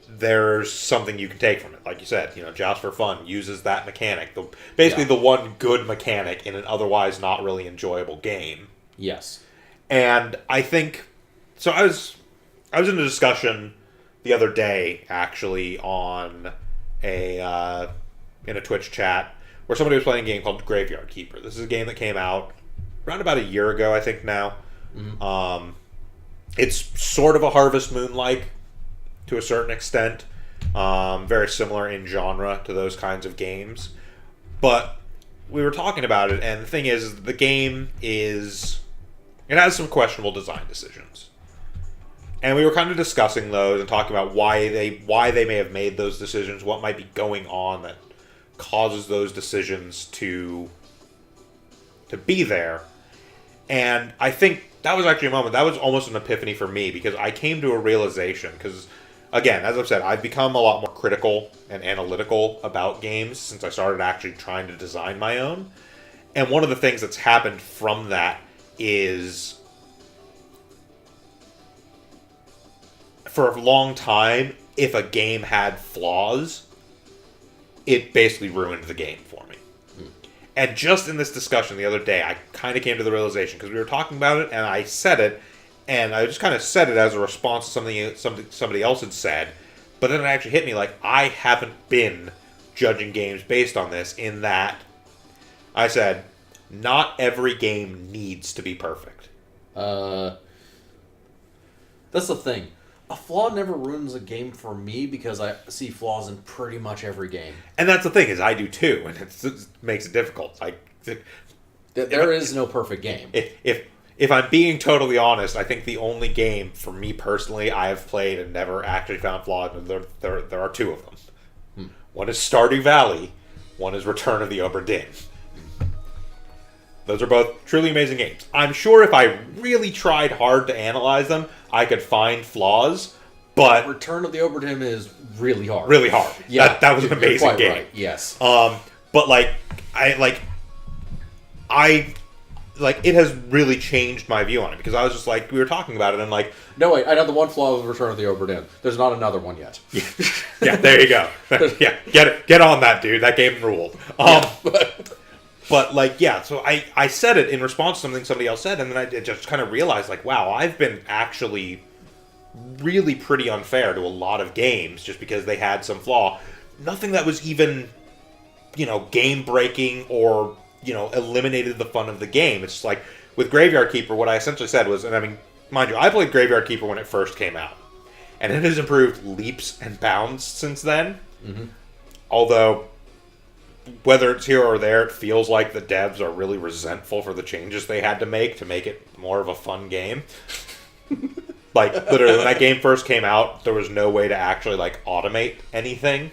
there's something you can take from it. Like you said, Joust for Fun uses that mechanic. Basically the one good mechanic in an otherwise not really enjoyable game. Yes. And I think... So I was in a discussion the other day, actually, on in a Twitch chat, where somebody was playing a game called Graveyard Keeper. This is a game that came out around about a year ago, I think, now. It's sort of a Harvest Moon-like, to a certain extent. Very similar in genre to those kinds of games. But we were talking about it, and the thing is, the game is... It has some questionable design decisions. And we were kind of discussing those and talking about why they may have made those decisions, what might be going on that causes those decisions to be there. And I think that was actually a moment, that was almost an epiphany for me, because I came to a realization, because, again, as I've said, I've become a lot more critical and analytical about games since I started actually trying to design my own. And one of the things that's happened from that is, for a long time, if a game had flaws, it basically ruined the game for me. And just in this discussion the other day, I kind of came to the realization, because we were talking about it, and I said it, and I just kind of said it as a response to something somebody else had said, but then it actually hit me like, I haven't been judging games based on this, in that I said, not every game needs to be perfect. That's the thing. A flaw never ruins a game for me, because I see flaws in pretty much every game. And that's the thing, is I do too, and it makes it difficult. There is no perfect game. If I'm being totally honest, I think the only game, for me personally, I have played and never actually found flaws, and there are 2 of them. One is Stardew Valley, one is Return of the Obra Dinn. Those are both truly amazing games. I'm sure if I really tried hard to analyze them, I could find flaws, but... Return of the Obra Dinn is really hard. Really hard. Yeah, that was an amazing game. Right. Yes. But like, it has really changed my view on it, because I was just like, we were talking about it, and like, no, wait, I know the one flaw with Return of the Obra Dinn. There's not another one yet. yeah, there you go. Yeah, get on that, dude. That game ruled. But like, yeah, so I said it in response to something somebody else said, and then I just kind of realized, like, wow, I've been actually really pretty unfair to a lot of games just because they had some flaw. Nothing that was even, game breaking or, eliminated the fun of the game. It's just like, with Graveyard Keeper, what I essentially said was, and I mean, mind you, I played Graveyard Keeper when it first came out, and it has improved leaps and bounds since then. Mm-hmm. Although, whether it's here or there, it feels like the devs are really resentful for the changes they had to make it more of a fun game. Like, literally, when that game first came out, there was no way to actually, like, automate anything.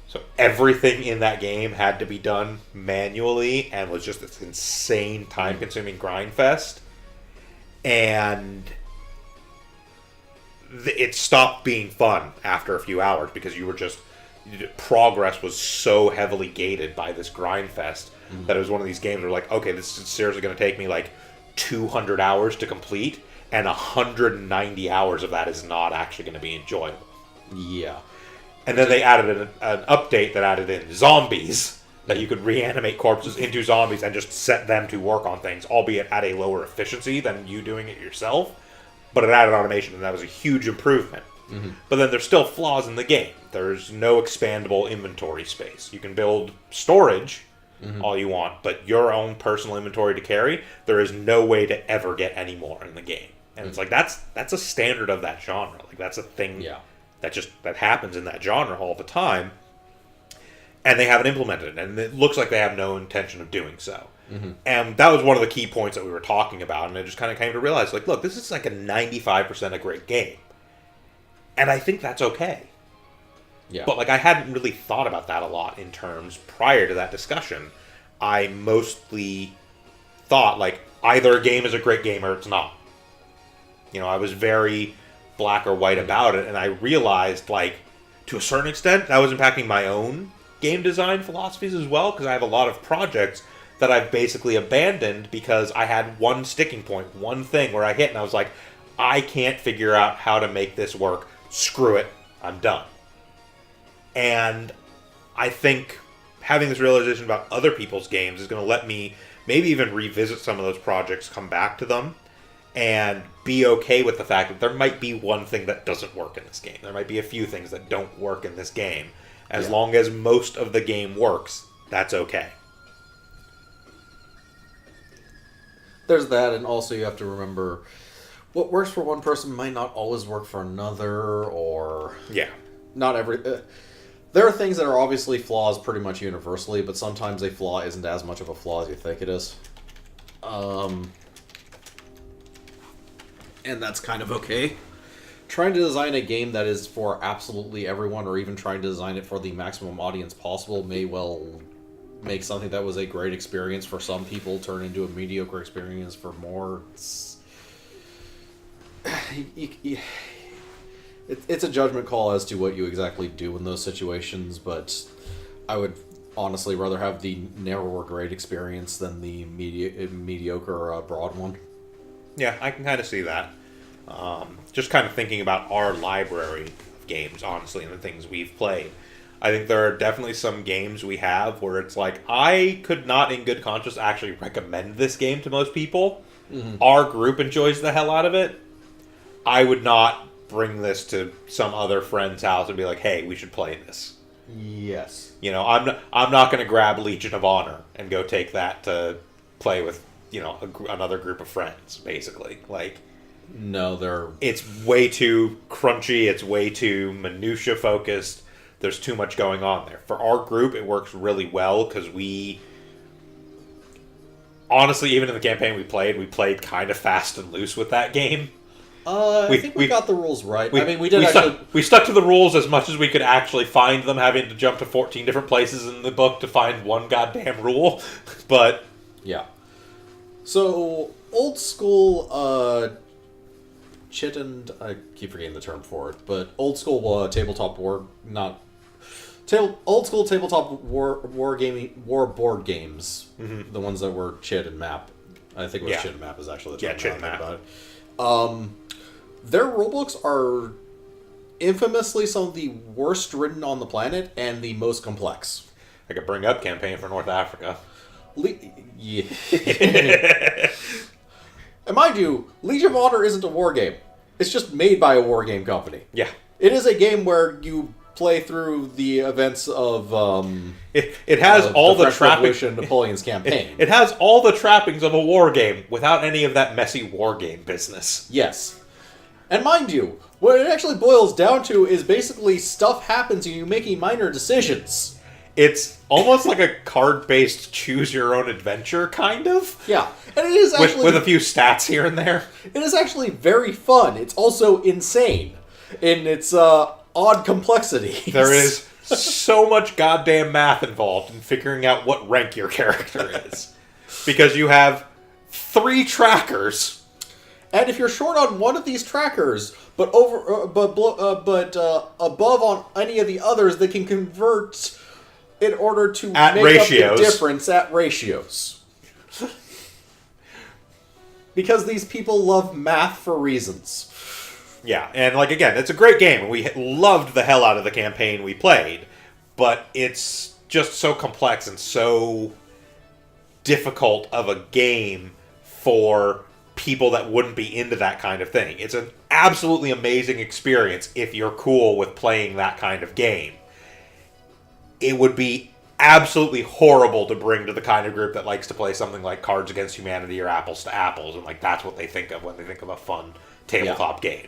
So everything in that game had to be done manually and was just this insane, time-consuming grind fest. And it stopped being fun after a few hours because progress was so heavily gated by this grind fest that it was one of these games where, like, okay, this is seriously going to take me, like, 200 hours to complete, and 190 hours of that is not actually going to be enjoyable. Yeah. And then they added an update that added in zombies, that you could reanimate corpses into zombies and just set them to work on things, albeit at a lower efficiency than you doing it yourself. But it added automation, and that was a huge improvement. Mm-hmm. But then there's still flaws in the game. There's no expandable inventory space. You can build storage all you want, but your own personal inventory to carry, there is no way to ever get any more in the game. And it's like, that's a standard of that genre. Like, that's a thing that happens in that genre all the time. And they haven't implemented it. And it looks like they have no intention of doing so. Mm-hmm. And that was one of the key points that we were talking about. And I just kind of came to realize, like, look, this is like a 95% a great game. And I think that's okay. Yeah. But, like, I hadn't really thought about that a lot in terms prior to that discussion. I mostly thought, like, either a game is a great game or it's not. I was very black or white about it, and I realized, like, to a certain extent, that was impacting my own game design philosophies as well, because I have a lot of projects that I've basically abandoned because I had one sticking point, one thing where I hit, and I was like, I can't figure out how to make this work. Screw it. I'm done. And I think having this realization about other people's games is going to let me maybe even revisit some of those projects, come back to them, and be okay with the fact that there might be one thing that doesn't work in this game. There might be a few things that don't work in this game. As long as most of the game works, that's okay. There's that, and also you have to remember, what works for one person might not always work for another, or... Yeah. Not every... there are things that are obviously flaws pretty much universally, but sometimes a flaw isn't as much of a flaw as you think it is. And that's kind of okay. Trying to design a game that is for absolutely everyone, or even trying to design it for the maximum audience possible, may well make something that was a great experience for some people turn into a mediocre experience for more. It's a judgment call as to what you exactly do in those situations, but I would honestly rather have the narrower great experience than the mediocre broad one. Yeah, I can kind of see that. Just kind of thinking about our library of games, honestly, and the things we've played. I think there are definitely some games we have where it's like, I could not in good conscience actually recommend this game to most people. Mm-hmm. Our group enjoys the hell out of it. I would not bring this to some other friend's house and be like, hey, we should play this. Yes. I'm not going to grab Legion of Honor and go take that to play with, another group of friends, basically. Like, no, it's way too crunchy, it's way too minutia focused. There's too much going on there. For our group, it works really well because we... Honestly, even in the campaign we played kind of fast and loose with that game. I think we got the rules right. We stuck to the rules as much as we could actually find them, having to jump to 14 different places in the book to find one goddamn rule. But... Yeah. So, old school, chitin... I keep forgetting the term for it, but old school tabletop board... Not... Old school tabletop war board games, the ones that were Chit and Map. I think it was Chit and Map is actually the term. Chit and Map. About it. Their rulebooks are infamously some of the worst written on the planet and the most complex. I could bring up Campaign for North Africa. Yeah. And mind you, Legion of Honor isn't a war game. It's just made by a war game company. Yeah. It is a game where you play through the events of it has all the trappings Napoleon's campaign. It has all the trappings of a war game without any of that messy war game business. Yes. And mind you, what it actually boils down to is basically stuff happens and you making minor decisions. It's almost like a card-based choose-your-own-adventure, kind of. Yeah, and it is actually... With a few stats here and there. It is actually very fun. It's also insane in its odd complexity. There is so much goddamn math involved in figuring out what rank your character is. Because you have 3 trackers. And if you're short on one of these trackers, but above on any of the others, they can convert... in order to at make ratios. up the difference at ratios. Because these people love math for reasons. Yeah, and again, it's a great game. We loved the hell out of the campaign we played, but it's just so complex and so difficult of a game for people that wouldn't be into that kind of thing. It's an absolutely amazing experience if you're cool with playing that kind of game. It would be absolutely horrible to bring to the kind of group that likes to play something like Cards Against Humanity or Apples to Apples, and that's what they think of when they think of a fun tabletop game.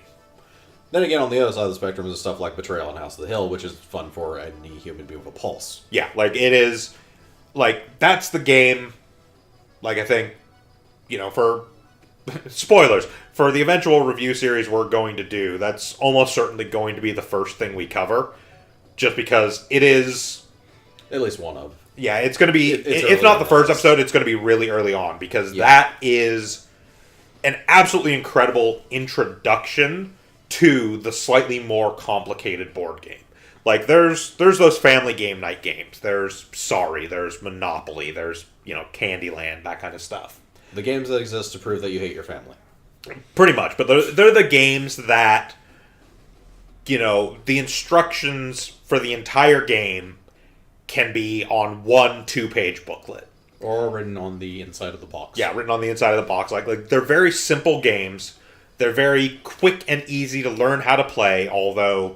Then again, on the other side of the spectrum is stuff like Betrayal and House of the Hill, which is fun for any human being with a pulse. Yeah, it is, that's the game, I think, for, spoilers, for the eventual review series we're going to do, that's almost certainly going to be the first thing we cover. Just because it is... At least one of. Yeah, it's going to be... It's not the first episode, it's going to be really early on. Because that is an absolutely incredible introduction to the slightly more complicated board game. There's those family game night games. There's Sorry, there's Monopoly, there's, Candyland, that kind of stuff. The games that exist to prove that you hate your family. Pretty much. But they're the games that... the instructions for the entire game can be on one 2-page booklet. Or written on the inside of the box. Yeah, written on the inside of the box. They're very simple games. They're very quick and easy to learn how to play, although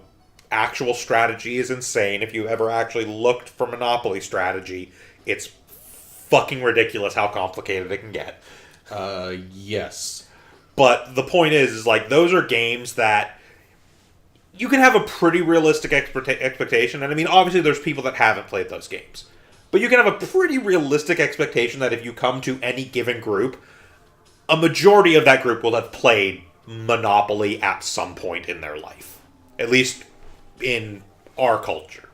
actual strategy is insane. If you ever actually looked for Monopoly strategy, it's fucking ridiculous how complicated it can get. Yes. But the point is those are games that you can have a pretty realistic expectation. And obviously there's people that haven't played those games. But you can have a pretty realistic expectation that if you come to any given group, a majority of that group will have played Monopoly at some point in their life. At least in our culture.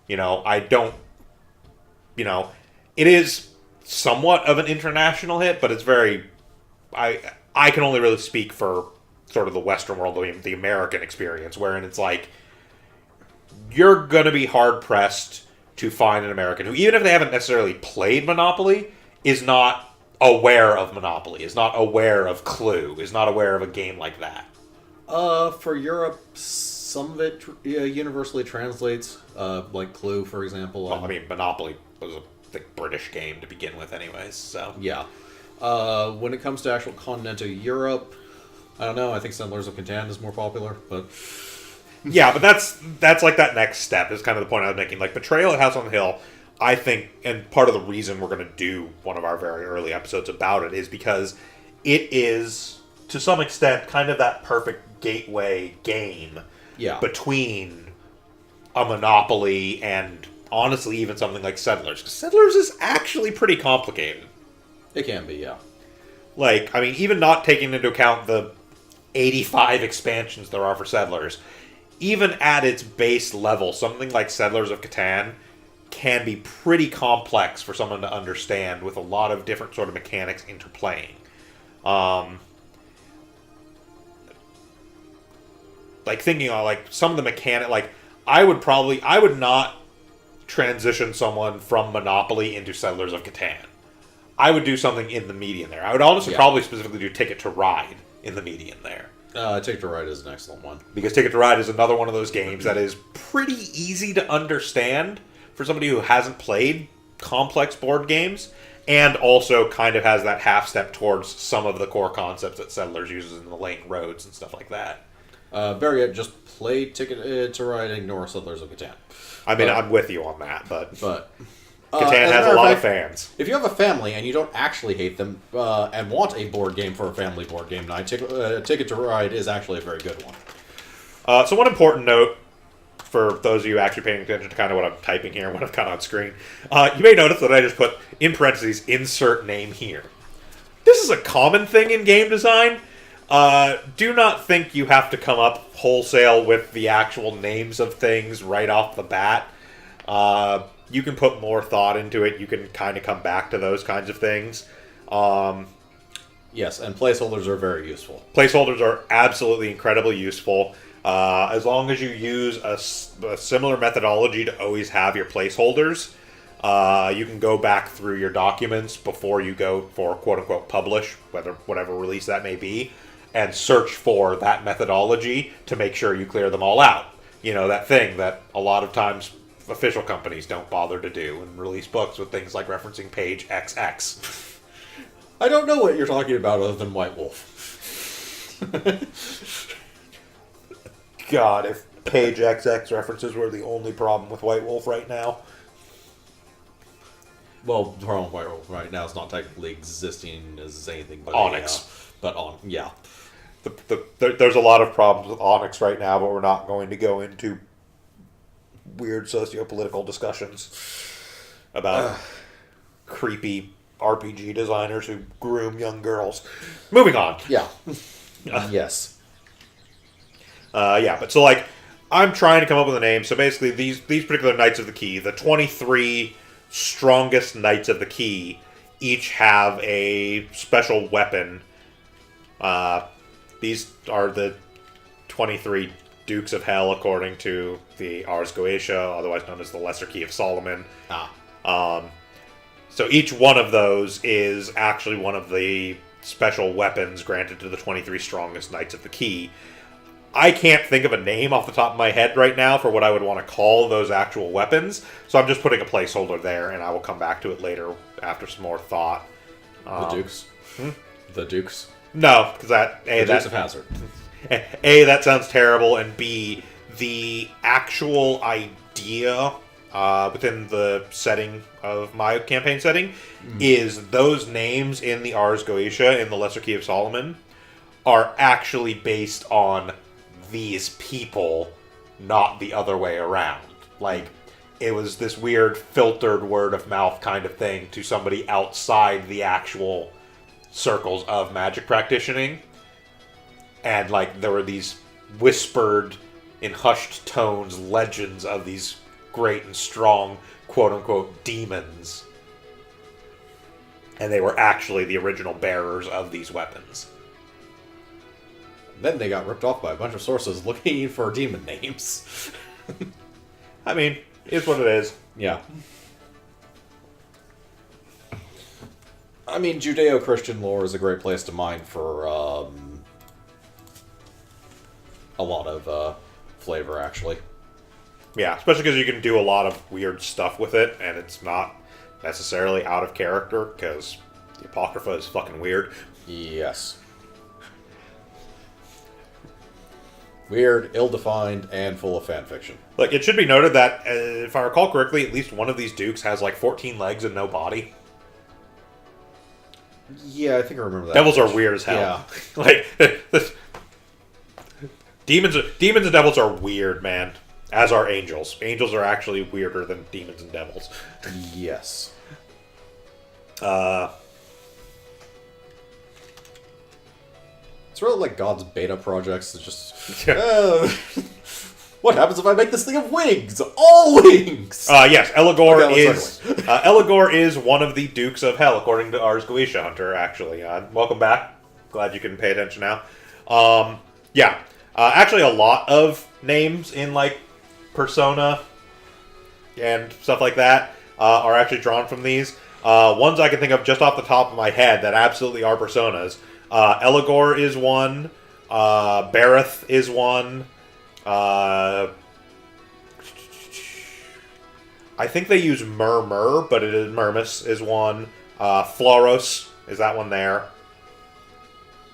I don't... it is somewhat of an international hit, but it's very... I can only really speak for... sort of the Western world, the American experience, wherein it's you're going to be hard-pressed to find an American who, even if they haven't necessarily played Monopoly, is not aware of Monopoly, is not aware of Clue, is not aware of a game like that. For Europe, some of it universally translates, like Clue, for example. Well, Monopoly was a British game to begin with anyways, so... Yeah. When it comes to actual continental Europe... I don't know. I think Settlers of Catan is more popular, but... Yeah, but that's that next step is kind of the point I was making. Betrayal at House on the Hill, I think, and part of the reason we're going to do one of our very early episodes about it is because it is, to some extent, kind of that perfect gateway game between a Monopoly and, honestly, even something like Settlers. 'Cause Settlers is actually pretty complicated. It can be, yeah. Even not taking into account the 85 expansions there are for Settlers, even at its base level, something like Settlers of Catan can be pretty complex for someone to understand with a lot of different sort of mechanics interplaying. Thinking on, some of the mechanic, I would not transition someone from Monopoly into Settlers of Catan. I would do something in the median there. I would honestly probably specifically do Ticket to Ride in the median there. Ticket to Ride is an excellent one. Because Ticket to Ride is another one of those games that is pretty easy to understand for somebody who hasn't played complex board games, and also kind of has that half step towards some of the core concepts that Settlers uses in the laying roads and stuff like that. Better yet, just play Ticket to Ride and ignore Settlers of Catan. I mean, I'm with you on that, but Catan has a lot of fans. If you have a family and you don't actually hate them and want a board game for a family board game night, Ticket to Ride is actually a very good one. So one important note for those of you actually paying attention to kind of what I'm typing here and what I've got on screen, you may notice that I just put, in parentheses, insert name here. This is a common thing in game design. Do not think you have to come up wholesale with the actual names of things right off the bat. You can put more thought into it. You can kind of come back to those kinds of things. Yes, and placeholders are very useful. Placeholders are absolutely incredibly useful. As long as you use a similar methodology to always have your placeholders, you can go back through your documents before you go for quote-unquote publish, whatever release that may be, and search for that methodology to make sure you clear them all out. You know, that thing that a lot of times official companies don't bother to do and release books with things like referencing page XX. I don't know what you're talking about other than White Wolf. God, if page XX references were the only problem with White Wolf right now. Well, the problem with White Wolf right now is not technically existing as anything but Onyx. Yeah. There's a lot of problems with Onyx right now, but we're not going to go into weird socio-political discussions about creepy RPG designers who groom young girls. Moving on. Yeah. Yes. But so like, I'm trying to come up with a name. So basically, these particular Knights of the Key, the 23 strongest Knights of the Key, each have a special weapon. These are the 23 Dukes of Hell, according to the Ars Goetia, otherwise known as the Lesser Key of Solomon. So each one of those is actually one of the special weapons granted to the 23 strongest Knights of the Key. I can't think of a name off the top of my head right now for what I would want to call those actual weapons, so I'm just putting a placeholder there, and I will come back to it later after some more thought. The Dukes? The Dukes? No, because Dukes of Hazzard. A, that sounds terrible, and B, the actual idea within the setting of my campaign setting is those names in the Ars Goetia, in the Lesser Key of Solomon, are actually based on these people, not the other way around. Like, it was this weird filtered word of mouth kind of thing to somebody outside the actual circles of magic practicing. And, like, there were these whispered, in hushed tones, legends of these great and strong, quote-unquote, demons. And they were actually the original bearers of these weapons. Then they got ripped off by a bunch of sources looking for demon names. I mean, it's what it is. Yeah. I mean, Judeo-Christian lore is a great place to mine for a lot of flavor, actually. Yeah, especially because you can do a lot of weird stuff with it, and it's not necessarily out of character, because the Apocrypha is fucking weird. Yes. Weird, ill-defined, and full of fanfiction. Look, it should be noted that, if I recall correctly, at least one of these dukes has like 14 legs and no body. Yeah, I think I remember that. Devils are weird as hell. Yeah. Like, demons and devils are weird, man. As are angels. Angels are actually weirder than demons and devils. Yes. It's really like God's beta projects. It's just, what happens if I make this thing of wings? All wings! Yes, Eligor is exactly. Eligor is one of the Dukes of Hell, according to Ars Goetia Hunter, actually. Welcome back. Glad you can pay attention now. Actually a lot of names in, like, Persona and stuff like that are actually drawn from these. Ones I can think of just off the top of my head that absolutely are personas. Eligor is one. Bareth is one. I think they use Murmur, but it is Murmus is one. Floros is that one there.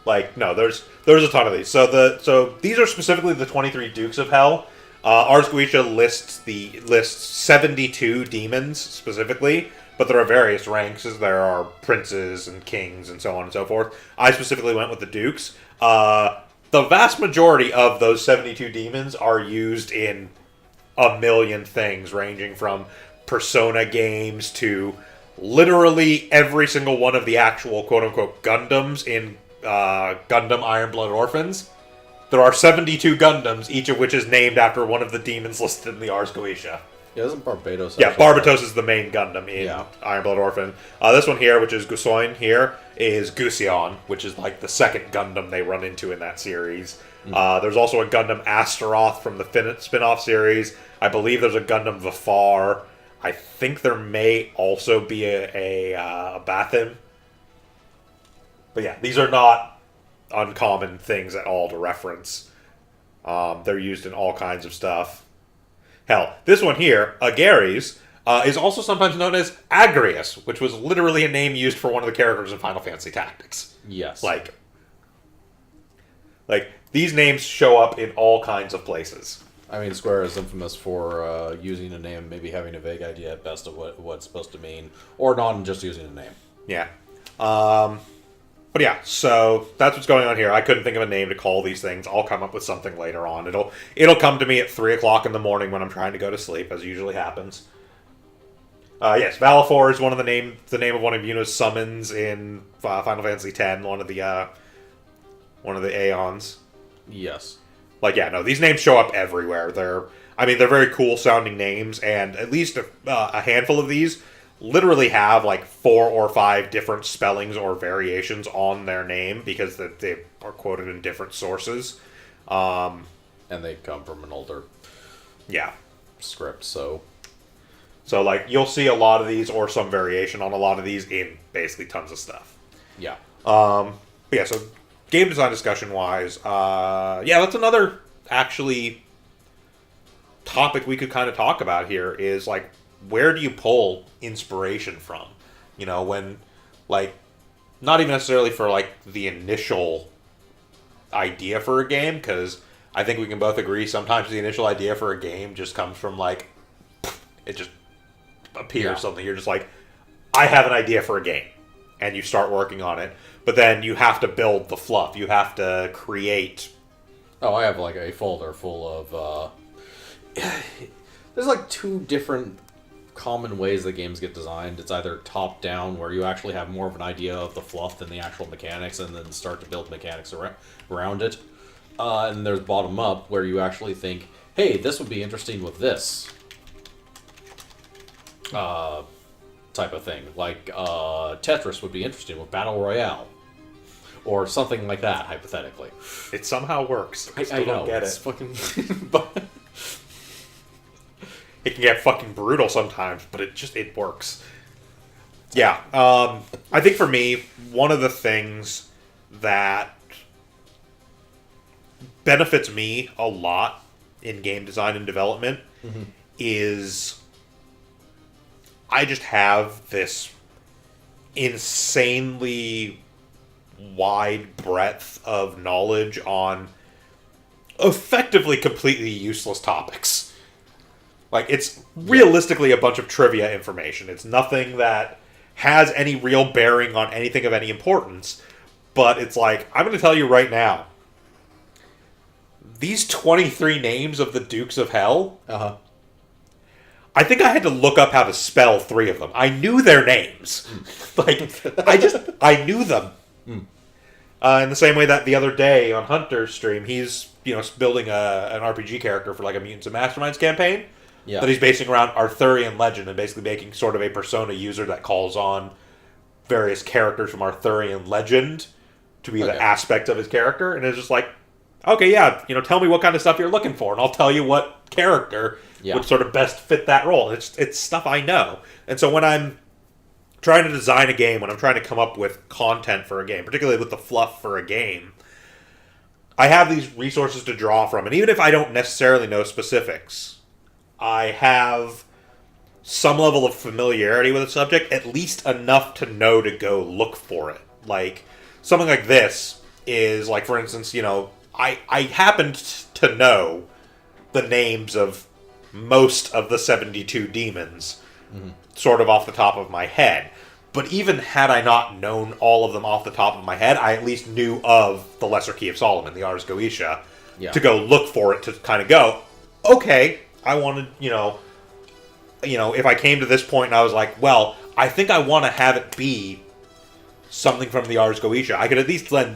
Like, no, there's a ton of these. So these are specifically the 23 Dukes of Hell. Ars Goetia lists 72 demons specifically, but there are various ranks. There are princes and kings and so on and so forth. I specifically went with the Dukes. The vast majority of those 72 demons are used in a million things, ranging from Persona games to literally every single one of the actual quote-unquote Gundams in Gundam Iron Blood Orphans. There are 72 Gundams, each of which is named after one of the demons listed in the Ars Goetia. Yeah, isn't Barbatos? Yeah, Barbatos is the main Gundam in Iron Blood Orphan. This one here, which is Gusoin here, is Gusion, which is like the second Gundam they run into in that series. There's also a Gundam Astaroth from the spin-off series. I believe there's a Gundam Vafar. I think there may also be a Bathim. But yeah, these are not uncommon things at all to reference. They're used in all kinds of stuff. Hell, this one here, Agares, is also sometimes known as Agrius, which was literally a name used for one of the characters in Final Fantasy Tactics. Yes. Like these names show up in all kinds of places. I mean, Square is infamous for using a name, maybe having a vague idea at best of what it's supposed to mean, or not just using a name. Yeah. But yeah, so that's what's going on here. I couldn't think of a name to call these things. I'll come up with something later on. It'll come to me at 3 o'clock in the morning when I'm trying to go to sleep, as usually happens. Yes, Valifor is one of the name of one of Yuna's summons in Final Fantasy X, one of the Aeons. Yes. Like, yeah, no, these names show up everywhere. They're very cool sounding names, and at least a handful of these literally have like 4 or 5 different spellings or variations on their name because they are quoted in different sources. And they come from an older script, so like you'll see a lot of these or some variation on a lot of these in basically tons of stuff. Yeah. But yeah, so game design discussion wise, that's another actually topic we could kind of talk about here is like, where do you pull inspiration from? You know, when, like, not even necessarily for, like, the initial idea for a game, because I think we can both agree sometimes the initial idea for a game just comes from, like, it just appears something. You're just like, I have an idea for a game, and you start working on it. But then you have to build the fluff. You have to create... Oh, I have, like, a folder full of, there's, like, 2 different common ways that games get designed. It's either top-down, where you actually have more of an idea of the fluff than the actual mechanics, and then start to build mechanics around it. And there's bottom-up, where you actually think, hey, this would be interesting with this type of thing. Like, Tetris would be interesting with Battle Royale. Or something like that, hypothetically. It somehow works. I know, don't get it's it. fucking... It can get fucking brutal sometimes, but it works. Yeah, I think for me, one of the things that benefits me a lot in game design and development is I just have this insanely wide breadth of knowledge on effectively completely useless topics. Like, it's realistically a bunch of trivia information. It's nothing that has any real bearing on anything of any importance. But it's like, I'm going to tell you right now, these 23 names of the Dukes of Hell, I think I had to look up how to spell 3 of them. I knew their names. I knew them. In the same way that the other day on Hunter's stream, he's, building an RPG character for like a Mutants and Masterminds campaign. Yeah. That he's basing around Arthurian legend and basically making sort of a Persona user that calls on various characters from Arthurian legend to be the aspect of his character. And it's just like, Okay, yeah, tell me what kind of stuff you're looking for, and I'll tell you what character would sort of best fit that role. It's stuff I know. And so when I'm trying to design a game, when I'm trying to come up with content for a game, particularly with the fluff for a game, I have these resources to draw from. And even if I don't necessarily know specifics, I have some level of familiarity with a subject, at least enough to know to go look for it. Like, something like this is, like, for instance, I happened to know the names of most of the 72 demons, sort of off the top of my head. But even had I not known all of them off the top of my head, I at least knew of the Lesser Key of Solomon, the Ars Goetia, to go look for it, to kind of go, okay, I wanted, if I came to this point and I was like, well, I think I want to have it be something from the Ars Goetia, I could at least then,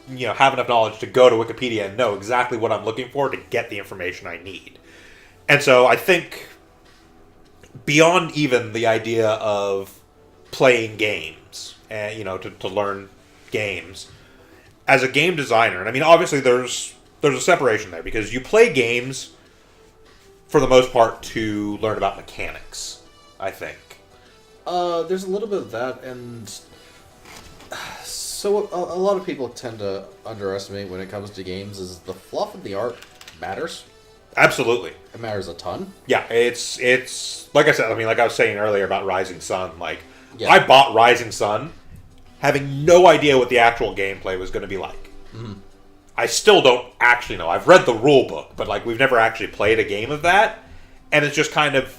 have enough knowledge to go to Wikipedia and know exactly what I'm looking for to get the information I need. And so I think beyond even the idea of playing games, and to learn games, as a game designer, and I mean, obviously there's a separation there, because you play games for the most part to learn about mechanics, I think. There's a little bit of that, and so a lot of people tend to underestimate when it comes to games is the fluff of the art matters. Absolutely. It matters a ton. Yeah, it's like I said, I mean, like I was saying earlier about Rising Sun, like, I bought Rising Sun having no idea what the actual gameplay was going to be like. Mm-hmm. I still don't actually know. I've read the rule book, but, like, we've never actually played a game of that, and it's just kind of,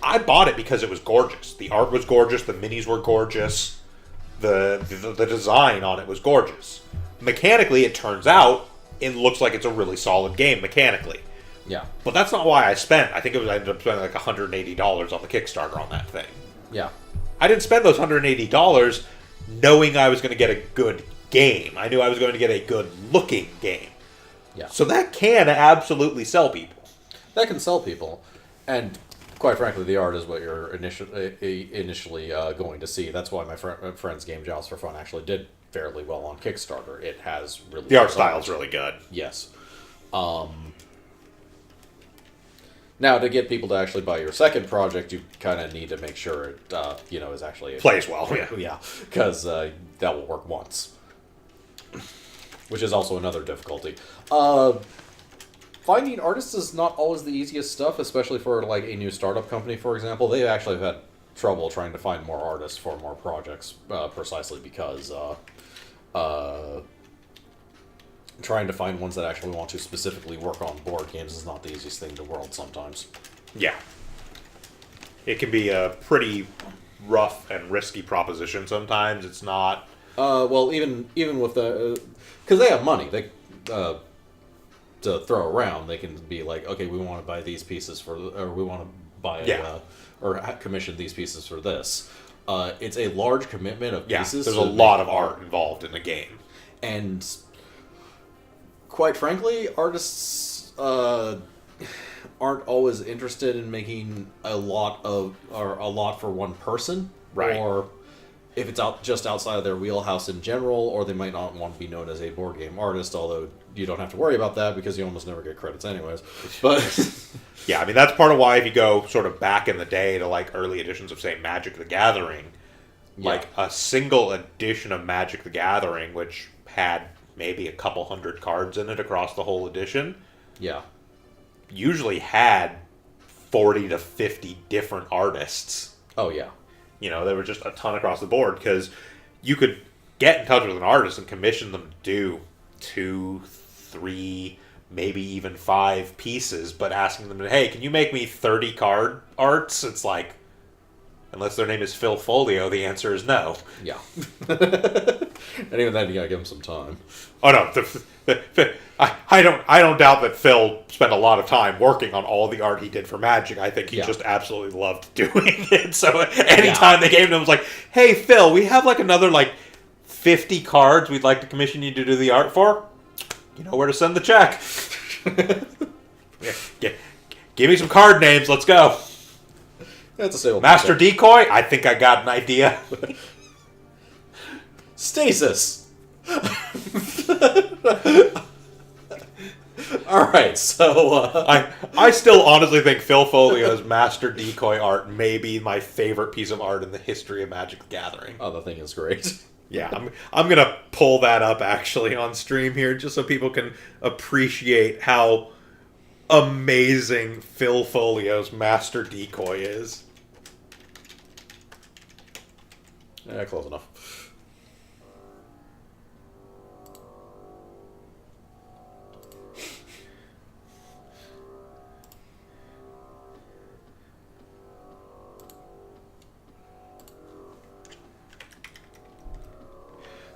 I bought it because it was gorgeous. The art was gorgeous, the minis were gorgeous, the design on it was gorgeous. Mechanically, it turns out, it looks like it's a really solid game mechanically. Yeah. But that's not why I spent. I ended up spending like $180 on the Kickstarter on that thing. Yeah. I didn't spend those $180 knowing I was going to get a good game. I knew I was going to get a good looking game. Yeah. So that can absolutely sell people. That can sell people. And quite frankly, the art is what you're initially going to see. That's why my friend's game, Jowls for Fun, actually did fairly well on Kickstarter. It has really... The art style is really good. Yes. Now, to get people to actually buy your second project, you kind of need to make sure it, is actually... Plays well, yeah. Yeah, because that will work once. Which is also another difficulty. Finding artists is not always the easiest stuff, especially for, like, a new startup company, for example. They actually have had trouble trying to find more artists for more projects, precisely because... trying to find ones that actually want to specifically work on board games is not the easiest thing in the world sometimes. Yeah. It can be a pretty rough and risky proposition sometimes. It's not... well, even with the... Because they have money they to throw around. They can be like, okay, we want to buy these pieces for... Or we want to buy... or commission these pieces for this. It's a large commitment of pieces. There's a lot of art involved in the game. And... Quite frankly, artists aren't always interested in making a lot for one person, right? Or if it's just outside of their wheelhouse in general, or they might not want to be known as a board game artist. Although you don't have to worry about that because you almost never get credits anyways. But yeah, I mean that's part of why if you go sort of back in the day to like early editions of say Magic the Gathering, like a single edition of Magic the Gathering, which had maybe a couple hundred cards in it across the whole edition. Yeah. Usually had 40 to 50 different artists. Oh, yeah. There were just a ton across the board because you could get in touch with an artist and commission them to do 2, 3, maybe even 5 pieces, but asking them, hey, can you make me 30 card arts? It's like, unless their name is Phil Folio, the answer is no. Yeah. And even then, you gotta give him some time. Oh no, I don't doubt that Phil spent a lot of time working on all the art he did for Magic. I think he just absolutely loved doing it. So anytime they gave him, it was like, hey Phil, we have like another like 50 cards we'd like to commission you to do the art for. You know where to send the check. Give me some card names. Let's go. That's a stable Master Decoy? I think I got an idea. Stasis. All right, so I still honestly think Phil Folio's Master Decoy art may be my favorite piece of art in the history of Magic the Gathering. oh, the thing is great. Yeah, I'm gonna pull that up actually on stream here just so people can appreciate how amazing Phil Folio's Master Decoy is. Yeah, close enough.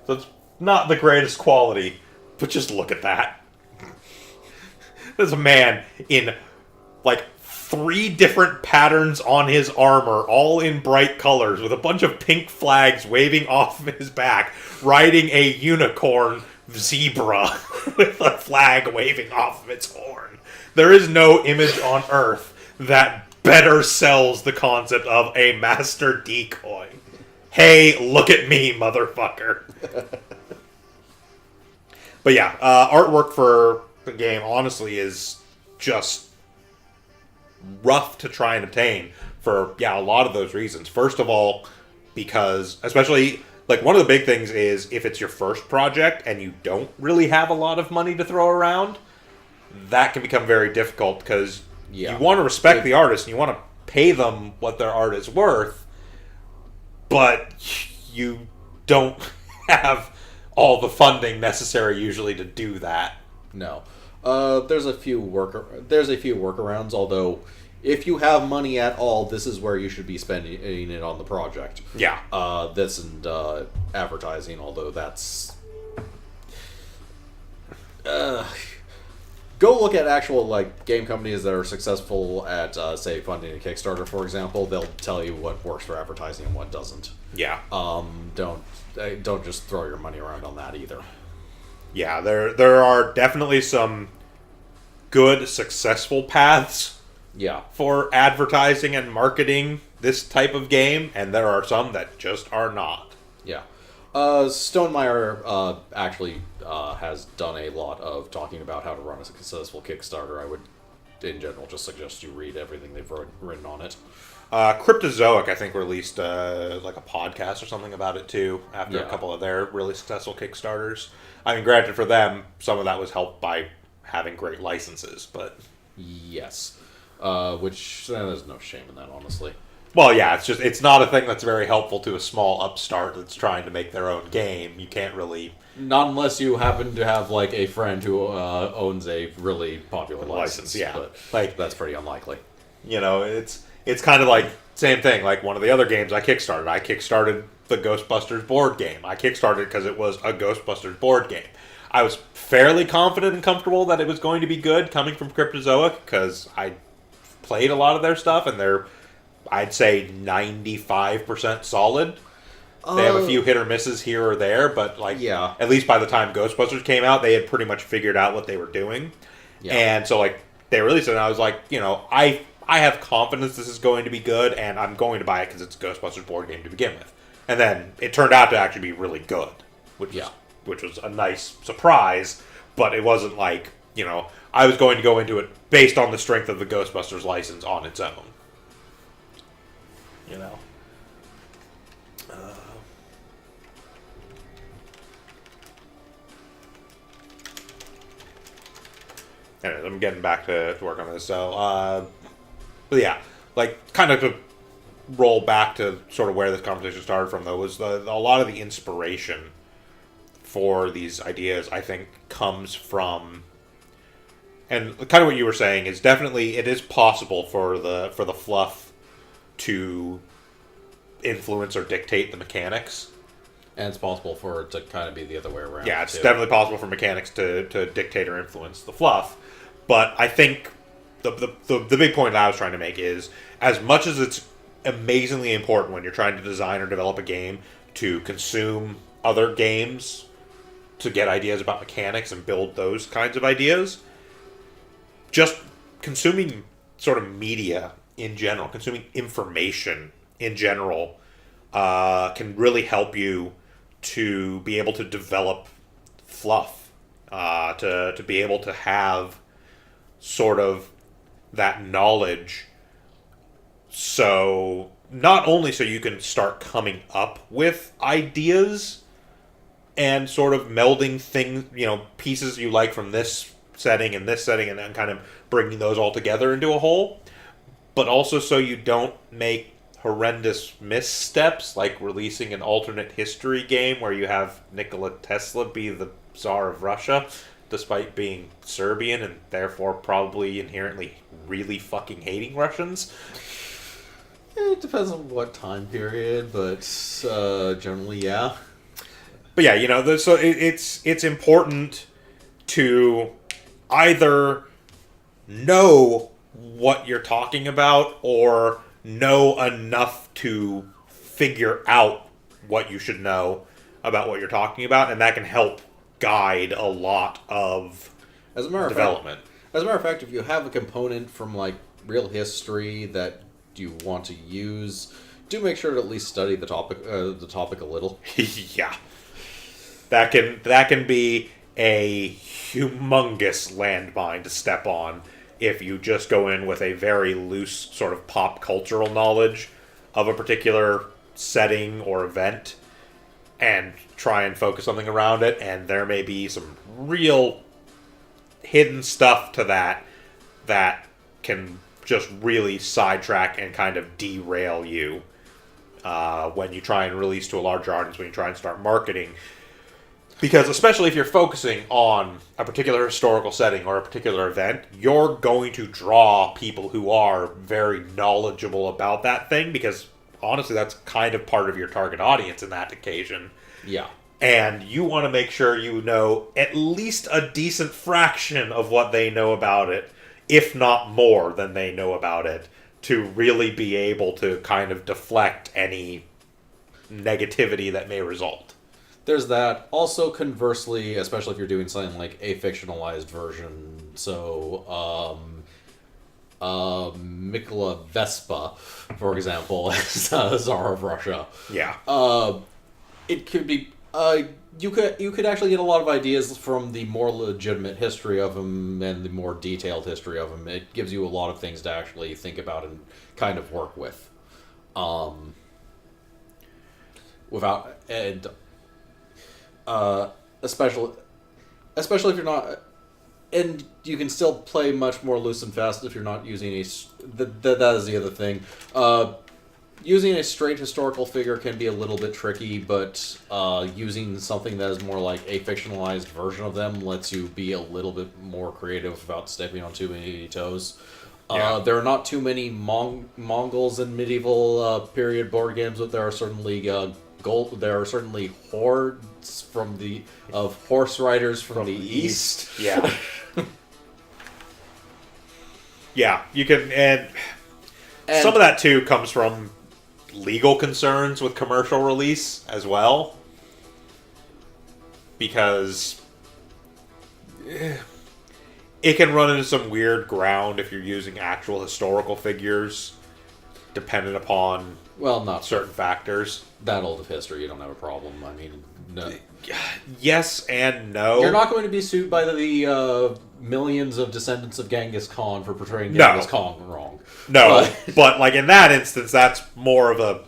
So it's not the greatest quality, but just look at that. There's a man in, like, 3 different patterns on his armor, all in bright colors, with a bunch of pink flags waving off of his back, riding a unicorn zebra with a flag waving off of its horn. There is no image on Earth that better sells the concept of a master decoy. Hey, look at me, motherfucker. But yeah, artwork for the game, honestly, is just rough to try and obtain for, a lot of those reasons. First of all, because, especially, like, one of the big things is if it's your first project and you don't really have a lot of money to throw around, that can become very difficult because you want to respect the artist and you want to pay them what their art is worth, but you don't have all the funding necessary usually to do that. No. There's a few workarounds, although if you have money at all, this is where you should be spending it on the project. Yeah. This and advertising, although that's... go look at actual game companies that are successful at, say, funding a Kickstarter, for example. They'll tell you what works for advertising and what doesn't. Yeah. Don't just throw your money around on that either. Yeah, there are definitely some good, successful paths for advertising and marketing this type of game, and there are some that just are not. Yeah. Stonemeyer actually has done a lot of talking about how to run a successful Kickstarter. I would, in general, just suggest you read everything they've written on it. Cryptozoic, I think, released like a podcast or something about it, too, after a couple of their really successful Kickstarters. I mean, granted, for them, some of that was helped by having great licenses, but... Yes. Which, there's no shame in that, honestly. Well, yeah, it's not a thing that's very helpful to a small upstart that's trying to make their own game. You can't really... Not unless you happen to have, a friend who owns a really popular license. Yeah. But that's pretty unlikely. You know, it's kind of like, same thing, like one of the other games I kickstarted. I kickstarted the Ghostbusters board game. I kickstarted because it was a Ghostbusters board game. I was fairly confident and comfortable that it was going to be good coming from Cryptozoic because I played a lot of their stuff and they're, I'd say, 95% solid. They have a few hit or misses here or there, but at least by the time Ghostbusters came out, they had pretty much figured out what they were doing. Yeah. And so they released it and I was like, I have confidence this is going to be good and I'm going to buy it because it's a Ghostbusters board game to begin with. And then it turned out to actually be really good, which was a nice surprise, but it wasn't I was going to go into it based on the strength of the Ghostbusters license on its own. Anyways, I'm getting back to work on this. So, but yeah, kind of to roll back to sort of where this conversation started from, though, was a lot of the inspiration for these ideas, I think, comes from, and kind of what you were saying is definitely it is possible for the fluff to influence or dictate the mechanics. And it's possible for it to kind of be the other way around. Yeah, it's definitely possible for mechanics to dictate or influence the fluff. But I think the big point that I was trying to make is, as much as it's amazingly important when you're trying to design or develop a game to consume other games to get ideas about mechanics and build those kinds of ideas, just consuming sort of media in general, consuming information in general, can really help you to be able to develop fluff, to be able to have sort of that knowledge, so not only so you can start coming up with ideas and sort of melding things, pieces you like from this setting and then kind of bringing those all together into a whole, but also so you don't make horrendous missteps like releasing an alternate history game where you have Nikola Tesla be the Tsar of Russia despite being Serbian and therefore probably inherently really fucking hating Russians. It depends on what time period, but generally, yeah. But yeah, so it's important to either know what you're talking about or know enough to figure out what you should know about what you're talking about, and that can help guide a lot of development. As a matter of fact, if you have a component from like real history that you want to use, do make sure to at least study the topic a little. Yeah, that can be a humongous landmine to step on if you just go in with a very loose sort of pop cultural knowledge of a particular setting or event and try and focus something around it, and there may be some real hidden stuff to that can just really sidetrack and kind of derail you when you try and release to a larger audience, when you try and start marketing. Because especially if you're focusing on a particular historical setting or a particular event, you're going to draw people who are very knowledgeable about that thing, because honestly, that's kind of part of your target audience in that occasion. Yeah. And you want to make sure you know at least a decent fraction of what they know about it, if not more than they know about it, to really be able to kind of deflect any negativity that may result. There's that. Also, conversely, especially if you're doing something like a fictionalized version, so Mikola Vespa, for example, as Tsar of Russia. Yeah. It could be. You could actually get a lot of ideas from the more legitimate history of him and the more detailed history of him. It gives you a lot of things to actually think about and kind of work with. Especially if you're not, and you can still play much more loose and fast if you're not using that is the other thing. Using a straight historical figure can be a little bit tricky, but using something that is more like a fictionalized version of them lets you be a little bit more creative without stepping on too many toes. Yeah. There are not too many Mongols in medieval period board games, but there are certainly there are certainly hordes of horse riders from the east. Yeah. Yeah, you can, and some of that too comes from legal concerns with commercial release as well, because it can run into some weird ground if you're using actual historical figures, dependent upon not certain factors. That old of history, you don't have a problem. I mean, no. Yes and no. You're not going to be sued by the millions of descendants of Genghis Khan for portraying Genghis Khan wrong. No, but like in that instance, that's more of a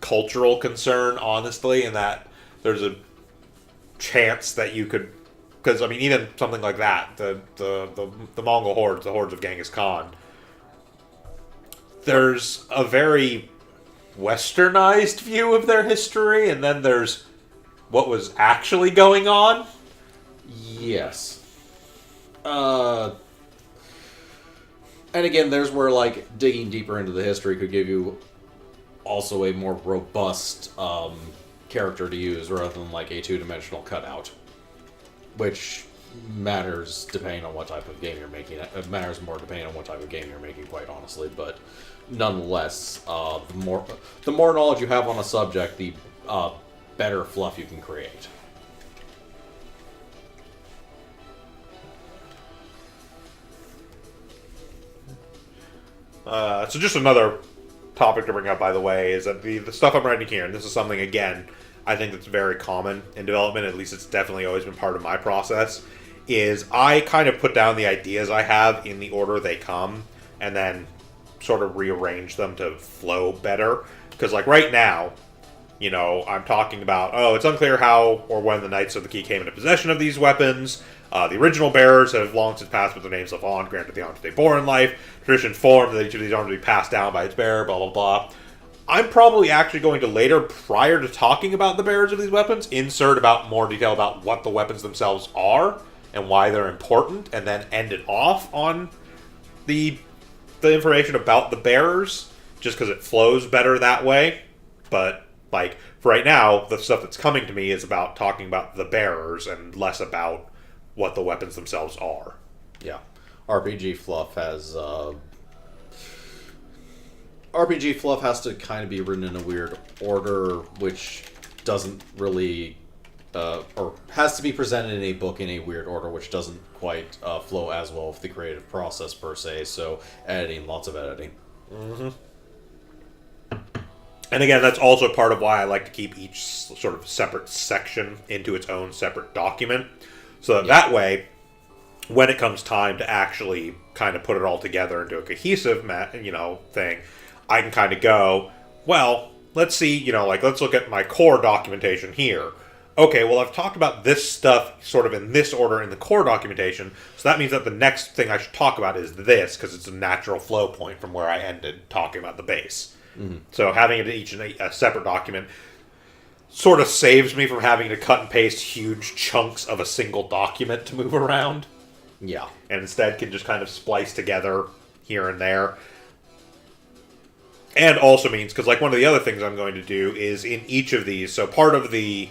cultural concern, honestly, in that there's a chance that you could, because I mean, even something like that, the Mongol hordes, the hordes of Genghis Khan, there's a very westernized view of their history, and then there's what was actually going on. Yes. And again, there's where like digging deeper into the history could give you also a more robust character to use rather than like a two-dimensional cutout, which matters depending on what type of game you're making. It matters more depending on what type of game you're making, quite honestly. But nonetheless, the more knowledge you have on a subject, the better fluff you can create. So just another topic to bring up, by the way, is that the stuff I'm writing here, and this is something, again, I think that's very common in development, at least it's definitely always been part of my process, is I kind of put down the ideas I have in the order they come, and then sort of rearrange them to flow better. Because, like, right now, you know, I'm talking about, oh, it's unclear how or when the Knights of the Key came into possession of these weapons. The original bearers have long since passed with their names live on, granted the arms they bore in life. Tradition formed that each of these arms would be passed down by its bearer, blah, blah, blah. I'm probably actually going to later, prior to talking about the bearers of these weapons, insert about more detail about what the weapons themselves are and why they're important, and then end it off on the information about the bearers, just because it flows better that way. But, like, for right now, the stuff that's coming to me is about talking about the bearers and less about what the weapons themselves are. Yeah. RPG fluff has RPG fluff has to kind of be written in a weird order, which doesn't really or has to be presented in a book in a weird order, which doesn't quite flow as well with the creative process per se. So editing, lots of editing. Mm-hmm. And again, that's also part of why I like to keep each sort of separate section into its own separate document. So that way, when it comes time to actually kind of put it all together into a cohesive, thing, I can kind of go, well, let's see, let's look at my core documentation here. Okay, well, I've talked about this stuff sort of in this order in the core documentation, so that means that the next thing I should talk about is this, because it's a natural flow point from where I ended talking about the base. Mm-hmm. So having it each in a separate document sort of saves me from having to cut and paste huge chunks of a single document to move around. Yeah. And instead can just kind of splice together here and there. And also means, because like one of the other things I'm going to do is in each of these, so part of the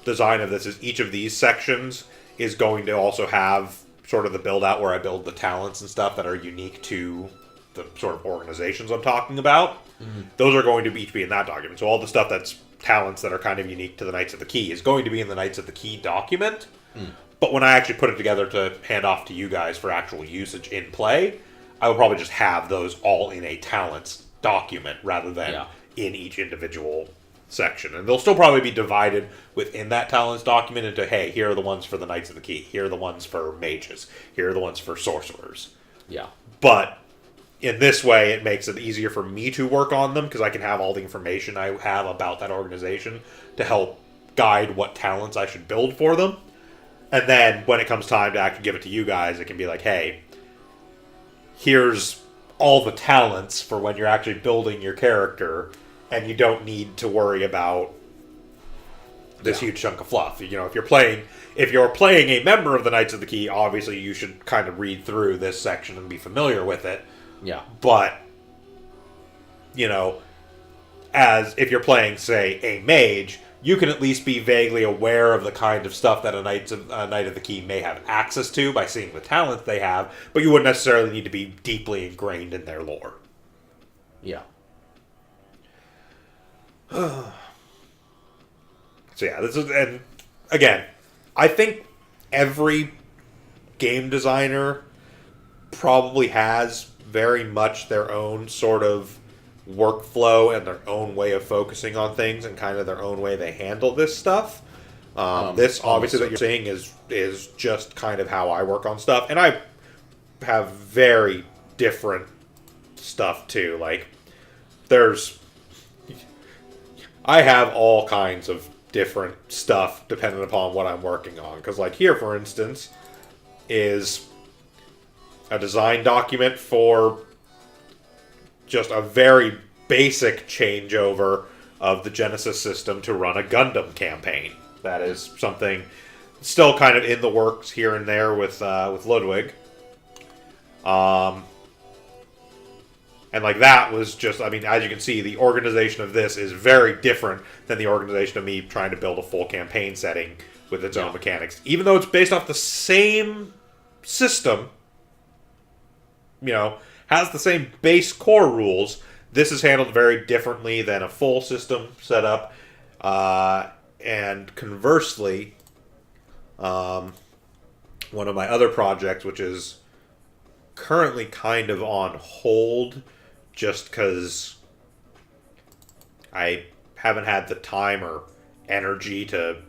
design of this is each of these sections is going to also have sort of the build out where I build the talents and stuff that are unique to the sort of organizations I'm talking about. Mm-hmm. Those are going to each be in that document. So all the stuff that's talents that are kind of unique to the Knights of the Key is going to be in the Knights of the Key document. Mm. But when I actually put it together to hand off to you guys for actual usage in play, I will probably just have those all in a talents document rather than in each individual section. And they'll still probably be divided within that talents document into, hey, here are the ones for the Knights of the Key, here are the ones for mages, here are the ones for sorcerers. Yeah. But in this way, it makes it easier for me to work on them because I can have all the information I have about that organization to help guide what talents I should build for them. And then when it comes time to actually give it to you guys, it can be like, hey, here's all the talents for when you're actually building your character, and you don't need to worry about this huge chunk of fluff. If you're playing a member of the Knights of the Key, obviously you should kind of read through this section and be familiar with it. Yeah. But, as if you're playing, say, a mage, you can at least be vaguely aware of the kind of stuff that a Knight of the Key may have access to by seeing the talents they have, but you wouldn't necessarily need to be deeply ingrained in their lore. Yeah. So yeah, and again, I think every game designer probably has very much their own sort of workflow and their own way of focusing on things and kind of their own way they handle this stuff. This obviously that you're seeing is just kind of how I work on stuff, and I have very different stuff too. Like I have all kinds of different stuff depending upon what I'm working on. Because like here, for instance, is a design document for just a very basic changeover of the Genesis system to run a Gundam campaign. That is something still kind of in the works here and there with Ludwig. And like that was just, as you can see, the organization of this is very different than the organization of me trying to build a full campaign setting with its own mechanics. Even though it's based off the same system, has the same base core rules, this is handled very differently than a full system setup. And conversely, one of my other projects, which is currently kind of on hold, just because I haven't had the time or energy to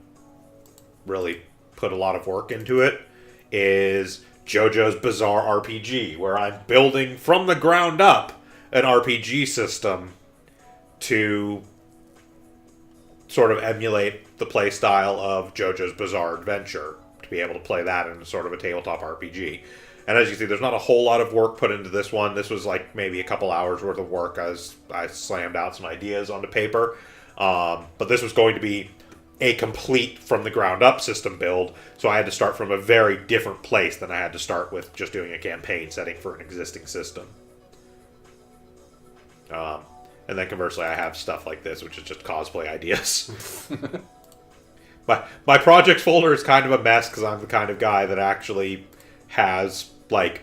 really put a lot of work into it, is JoJo's Bizarre RPG, where I'm building from the ground up an RPG system to sort of emulate the play style of JoJo's Bizarre Adventure, to be able to play that in sort of a tabletop RPG. And as you see, there's not a whole lot of work put into this one. This was like maybe a couple hours worth of work as I slammed out some ideas onto paper. But this was going to be a complete from the ground up system build, so I had to start from a very different place than I had to start with just doing a campaign setting for an existing system. And then conversely, I have stuff like this, which is just cosplay ideas. My projects folder is kind of a mess because I'm the kind of guy that actually has, like,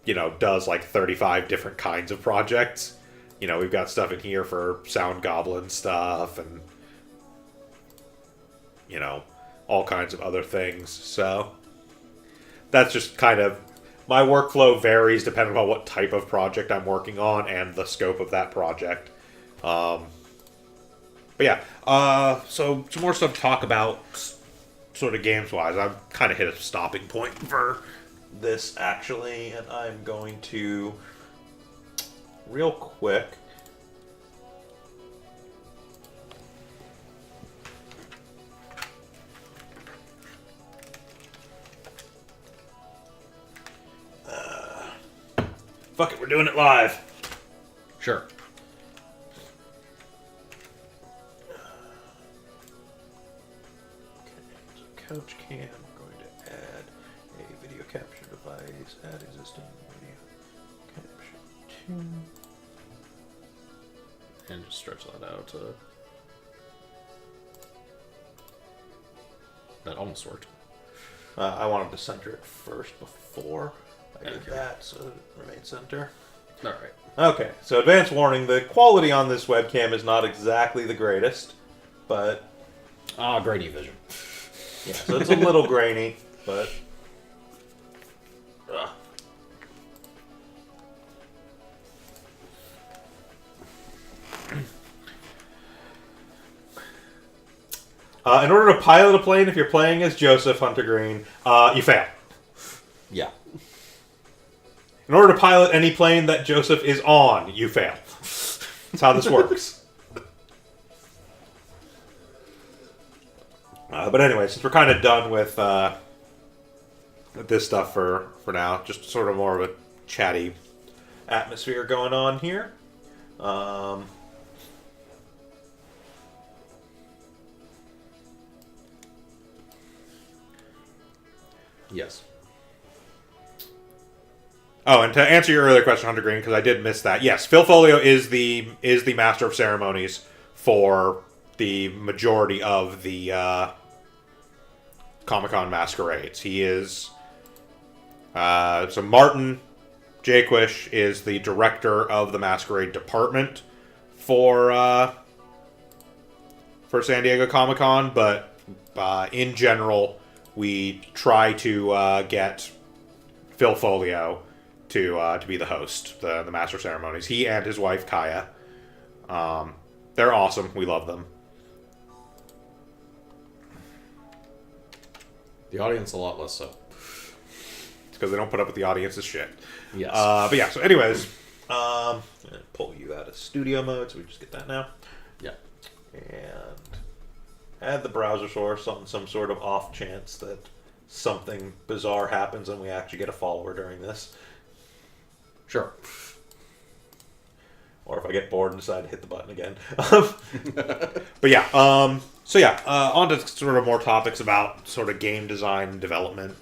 you know, does like 35 different kinds of projects. You know, we've got stuff in here for Sound Goblin stuff and, you know, all kinds of other things. So that's just kind of, my workflow varies depending on what type of project I'm working on and the scope of that project. But yeah, so some more stuff to talk about sort of games-wise. I've kind of hit a stopping point for this, actually, and I'm going to, real quick, fuck it, we're doing it live. Sure. Couch cam, we're going to add a video capture device, add existing video capture to... And just stretch that out to... That almost worked. I wanted to center it first before I did that, so it remains center. Alright. Okay, so advance warning, the quality on this webcam is not exactly the greatest, but... grainy vision. Yeah, so it's a little grainy, but... In order to pilot a plane, if you're playing as Joseph Hunter Green, you fail. Yeah. In order to pilot any plane that Joseph is on, you fail. That's how this works. But anyway, since we're kind of done with this stuff for now, just sort of more of a chatty atmosphere going on here. Yes. Oh, and to answer your earlier question, Hunter Green, because I did miss that. Yes, Phil Folio is the master of ceremonies for the majority of the Comic-Con masquerades. He is... so Martin Jaquish is the director of the masquerade department for San Diego Comic-Con, but in general, we try to get Phil Folio to be the host, the master of ceremonies. He and his wife, Kaya. They're awesome. We love them. The audience a lot less so. It's because they don't put up with the audience's shit. Yes. But yeah, so anyways, I'm gonna pull you out of studio mode so we just get that now. Yeah. And add the browser source on some sort of off chance that something bizarre happens and we actually get a follower during this. Sure. Or if I get bored and decide to hit the button again. But yeah, on to sort of more topics about sort of game design and development.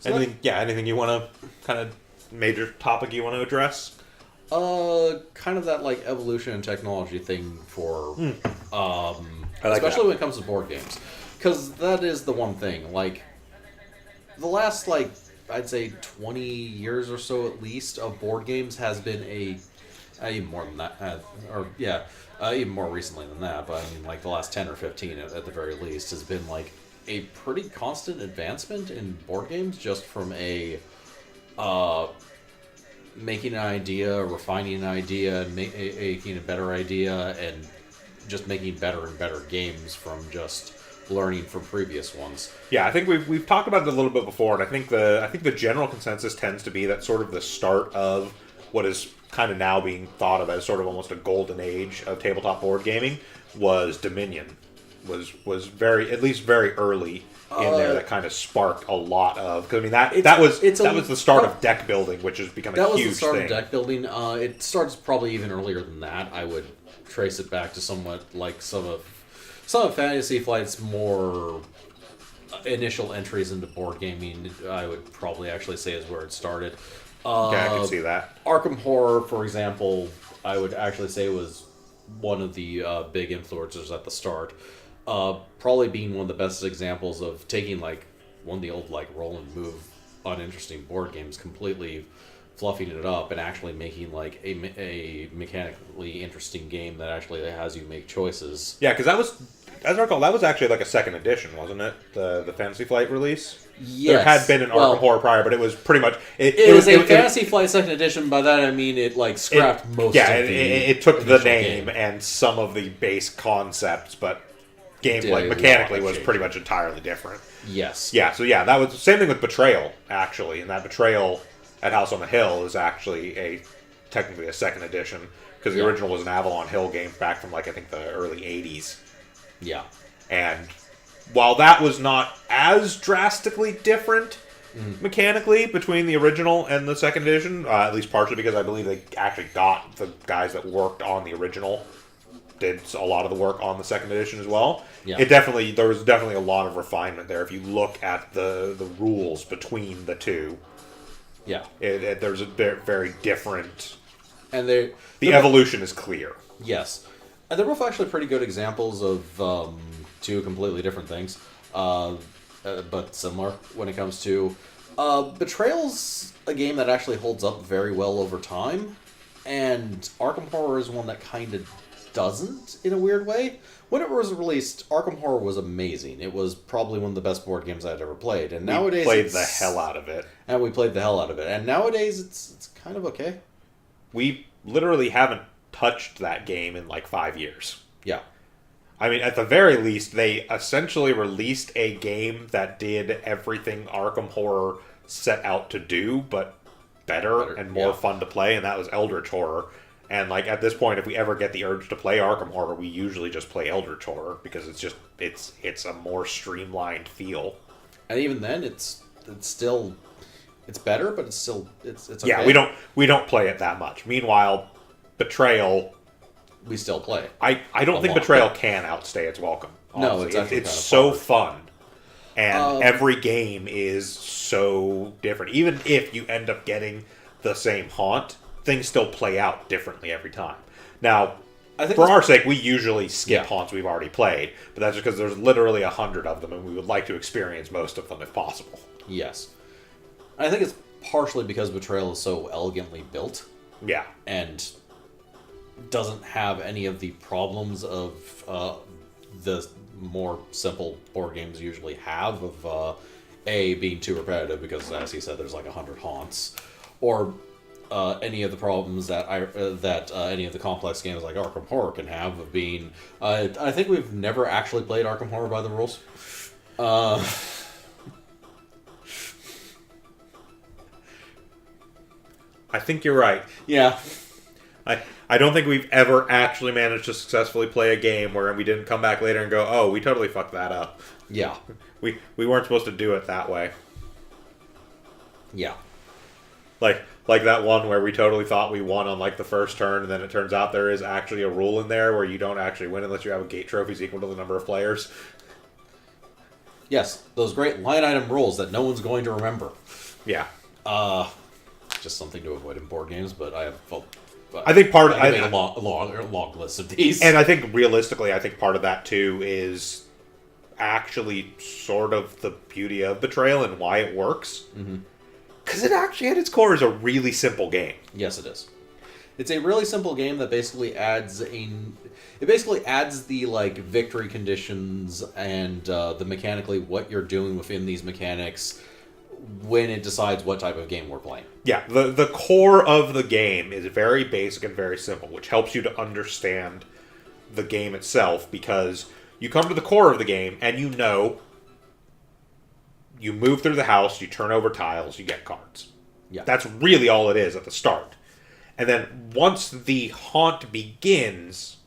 Anything you want to kind of major topic you want to address? Kind of that like evolution and technology thing for, like especially that. when it comes to board games, because that is the one thing. Like, the last I'd say 20 years or so at least of board games has been even more than that, even more recently than that. But I mean, like the last 10 or 15 at the very least has been like a pretty constant advancement in board games, just from a making an idea, refining an idea, and making a better idea, and just making better and better games from just learning from previous ones. Yeah, I think we've talked about it a little bit before, and I think the general consensus tends to be that sort of the start of what is kind of now being thought of as sort of almost a golden age of tabletop board gaming was Dominion. Was very, at least very early in there, that kind of sparked a lot of, because I mean that was the start of deck building, which has become a huge thing. That was the start of deck building. It starts probably even earlier than that. I would trace it back to somewhat like some of Fantasy Flight's more initial entries into board gaming. I would probably actually say is where it started. Okay, I can see that. Arkham Horror, for example, I would actually say was one of the big influencers at the start. Probably being one of the best examples of taking like one of the old like roll and move uninteresting board games, completely fluffing it up and actually making like a mechanically interesting game that actually has you make choices. Yeah, because that was, as I recall, that was actually like a second edition, wasn't it? The Fantasy Flight release. Yes. There had been an Arkham Horror prior, but it was pretty much it was a Fantasy Flight second edition. By that I mean it like scrapped most. Yeah, of it took the name and some of the base concepts, but gameplay mechanically was pretty much entirely different. Yes. Yeah. So yeah, that was the same thing with Betrayal actually, and that Betrayal at House on the Hill is actually technically a second edition because the original was an Avalon Hill game back from like I think the early '80s. Yeah. And while that was not as drastically different mechanically between the original and the second edition, at least partially because I believe they actually got the guys that worked on the original did a lot of the work on the second edition as well. Yeah. There was definitely a lot of refinement there if you look at the rules between the two. Yeah. There's a very different, and the evolution is clear. Yes. And they're both actually pretty good examples of two completely different things, but similar when it comes to... Betrayal's a game that actually holds up very well over time, and Arkham Horror is one that kind of doesn't, in a weird way. When it was released, Arkham Horror was amazing. It was probably one of the best board games I'd ever played, and nowadays we played the hell out of it. And we played the hell out of it, and nowadays it's kind of okay. We literally haven't touched that game in like 5 years. Yeah. I mean, at the very least, they essentially released a game that did everything Arkham Horror set out to do, but better and more fun to play, and that was Eldritch Horror. And like at this point, if we ever get the urge to play Arkham Horror, we usually just play Eldritch Horror because it's a more streamlined feel. And even then, it's better, but it's okay. Yeah, we don't play it that much. Meanwhile, Betrayal, we still play. I don't think Betrayal can outstay its welcome. Honestly. No, it's so fun, and every game is so different. Even if you end up getting the same haunt, things still play out differently every time. Now, for our sake, we usually skip haunts we've already played, but that's just because there's literally 100 of them, and we would like to experience most of them if possible. Yes. I think it's partially because Betrayal is so elegantly built. Yeah. And doesn't have any of the problems of the more simple board games usually have of being too repetitive because, as he said, there's like 100 haunts, or any of the problems that any of the complex games like Arkham Horror can have of being. I think we've never actually played Arkham Horror by the rules. I think you're right. Yeah. I don't think we've ever actually managed to successfully play a game where we didn't come back later and go, oh, we totally fucked that up. Yeah. We weren't supposed to do it that way. Yeah. Like that one where we totally thought we won on like the first turn, and then it turns out there is actually a rule in there where you don't actually win unless you have a gate trophies equal to the number of players. Yes, those great line item rules that no one's going to remember. Yeah. Just something to avoid in board games, but I have... I think part of a long list of these, and I think realistically, part of that too is actually sort of the beauty of Betrayal and why it works. Because it actually, at its core, is a really simple game. Yes, it is. It's a really simple game that basically adds the like victory conditions and the mechanically what you're doing within these mechanics when it decides what type of game we're playing. Yeah, the core of the game is very basic and very simple, which helps you to understand the game itself, because you come to the core of the game and you move through the house, you turn over tiles, you get cards. Yeah. That's really all it is at the start. And then once the haunt begins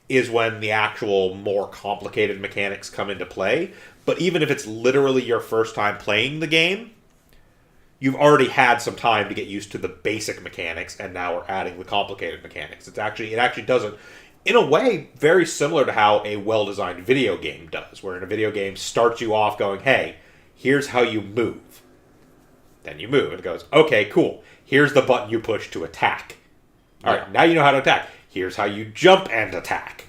is when the actual more complicated mechanics come into play. But even if it's literally your first time playing the game, you've already had some time to get used to the basic mechanics, and now we're adding the complicated mechanics. It actually does it in a way very similar to how a well-designed video game does, where in a video game starts you off going, hey, here's how you move. Then you move, and it goes, okay, cool. Here's the button you push to attack. All right, now you know how to attack. Here's how you jump and attack.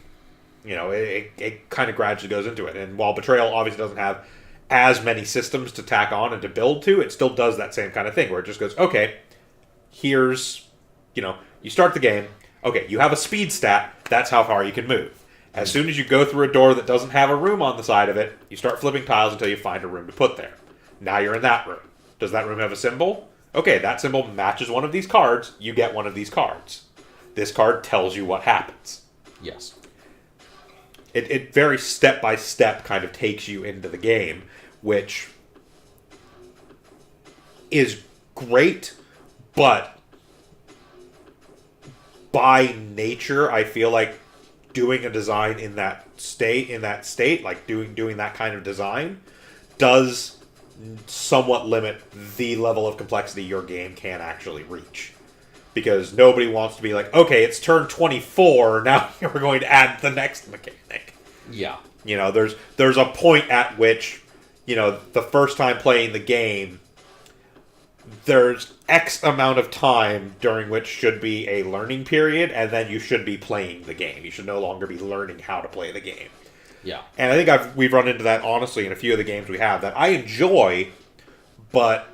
You know, it kind of gradually goes into it. And while Betrayal obviously doesn't have as many systems to tack on and to build to, it still does that same kind of thing, where it just goes, okay, here's, you start the game, okay, you have a speed stat, that's how far you can move. As soon as you go through a door that doesn't have a room on the side of it, you start flipping tiles until you find a room to put there. Now you're in that room. Does that room have a symbol? Okay, that symbol matches one of these cards, you get one of these cards. This card tells you what happens. Yes. It very step-by-step kind of takes you into the game, which is great, but by nature, I feel like doing a design in that state, like doing that kind of design, does somewhat limit the level of complexity your game can actually reach. Because nobody wants to be like, okay, it's turn 24, now we're going to add the next mechanic. Yeah. There's a point at which, the first time playing the game, there's X amount of time during which should be a learning period, and then you should be playing the game. You should no longer be learning how to play the game. Yeah. And I think we've run into that, honestly, in a few of the games we have, that I enjoy, but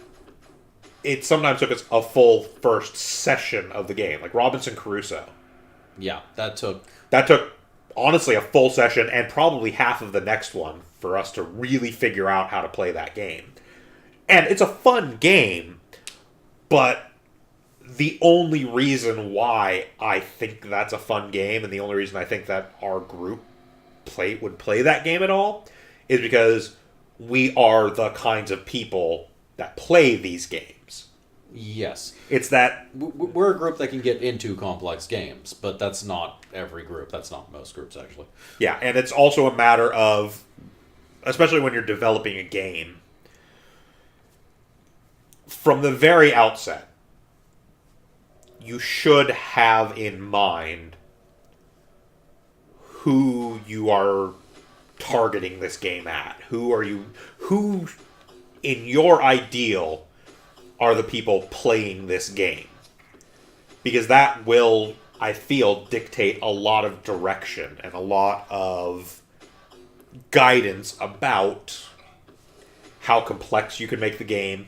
it sometimes took us a full first session of the game, like Robinson Crusoe. Yeah, that took, honestly, a full session and probably half of the next one for us to really figure out how to play that game. And it's a fun game, but the only reason why I think that's a fun game, and the only reason I think that our group would play that game at all, is because we are the kinds of people that play these games. Yes. It's that... We're a group that can get into complex games, but that's not every group. That's not most groups, actually. Yeah, and it's also a matter of, especially when you're developing a game, from the very outset, you should have in mind who you are targeting this game at. Who in your ideal are the people playing this game. Because that will, I feel, dictate a lot of direction and a lot of guidance about how complex you can make the game,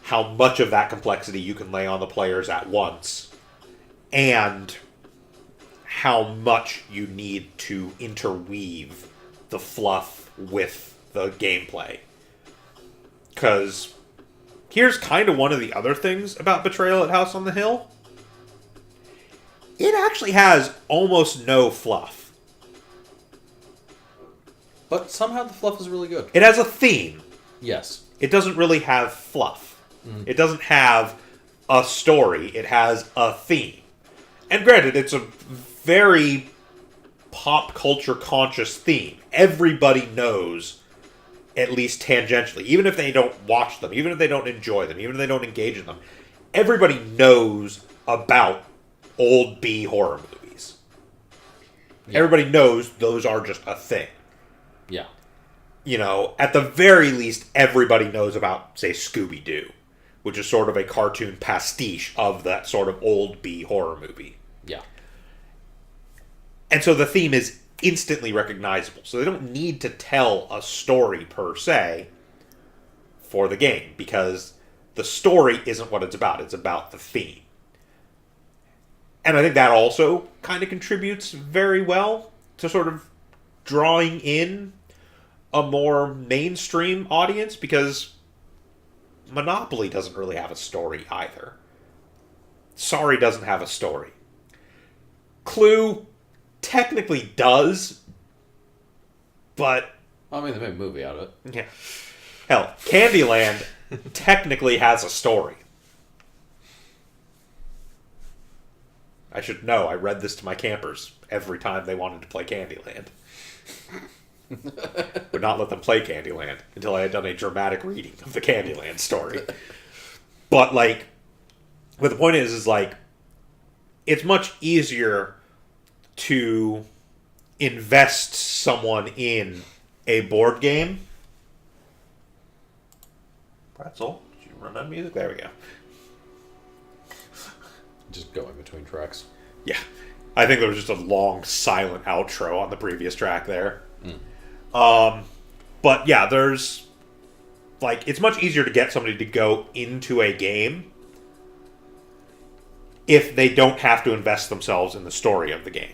how much of that complexity you can lay on the players at once, and how much you need to interweave the fluff with the gameplay. Because here's kind of one of the other things about Betrayal at House on the Hill. It actually has almost no fluff. But somehow the fluff is really good. It has a theme. Yes. It doesn't really have fluff. Mm. It doesn't have a story. It has a theme. And granted, it's a very pop culture conscious theme. Everybody knows, at least tangentially, even if they don't watch them, even if they don't enjoy them, even if they don't engage in them, everybody knows about old B horror movies. Yeah. Everybody knows those are just a thing. Yeah. At the very least, everybody knows about, say, Scooby-Doo, which is sort of a cartoon pastiche of that sort of old B horror movie. Yeah. And so the theme is instantly recognizable. So they don't need to tell a story per se for the game, because the story isn't what it's about. It's about the theme. And I think that also kind of contributes very well to sort of drawing in a more mainstream audience, because Monopoly doesn't really have a story either. Sorry doesn't have a story. Clue technically does, but I mean, they made a movie out of it. yeah. Hell, Candyland technically has a story. I should know. I read this to my campers every time they wanted to play Candyland. Would not let them play Candyland until I had done a dramatic reading of the Candyland story. But, like, what the point is like, it's much easier to invest someone in a board game. Pretzel, did you run that music? There we go. Just going between tracks. Yeah. I think there was just a long, silent outro on the previous track there. But yeah, there's, like, it's much easier to get somebody to go into a game if they don't have to invest themselves in the story of the game.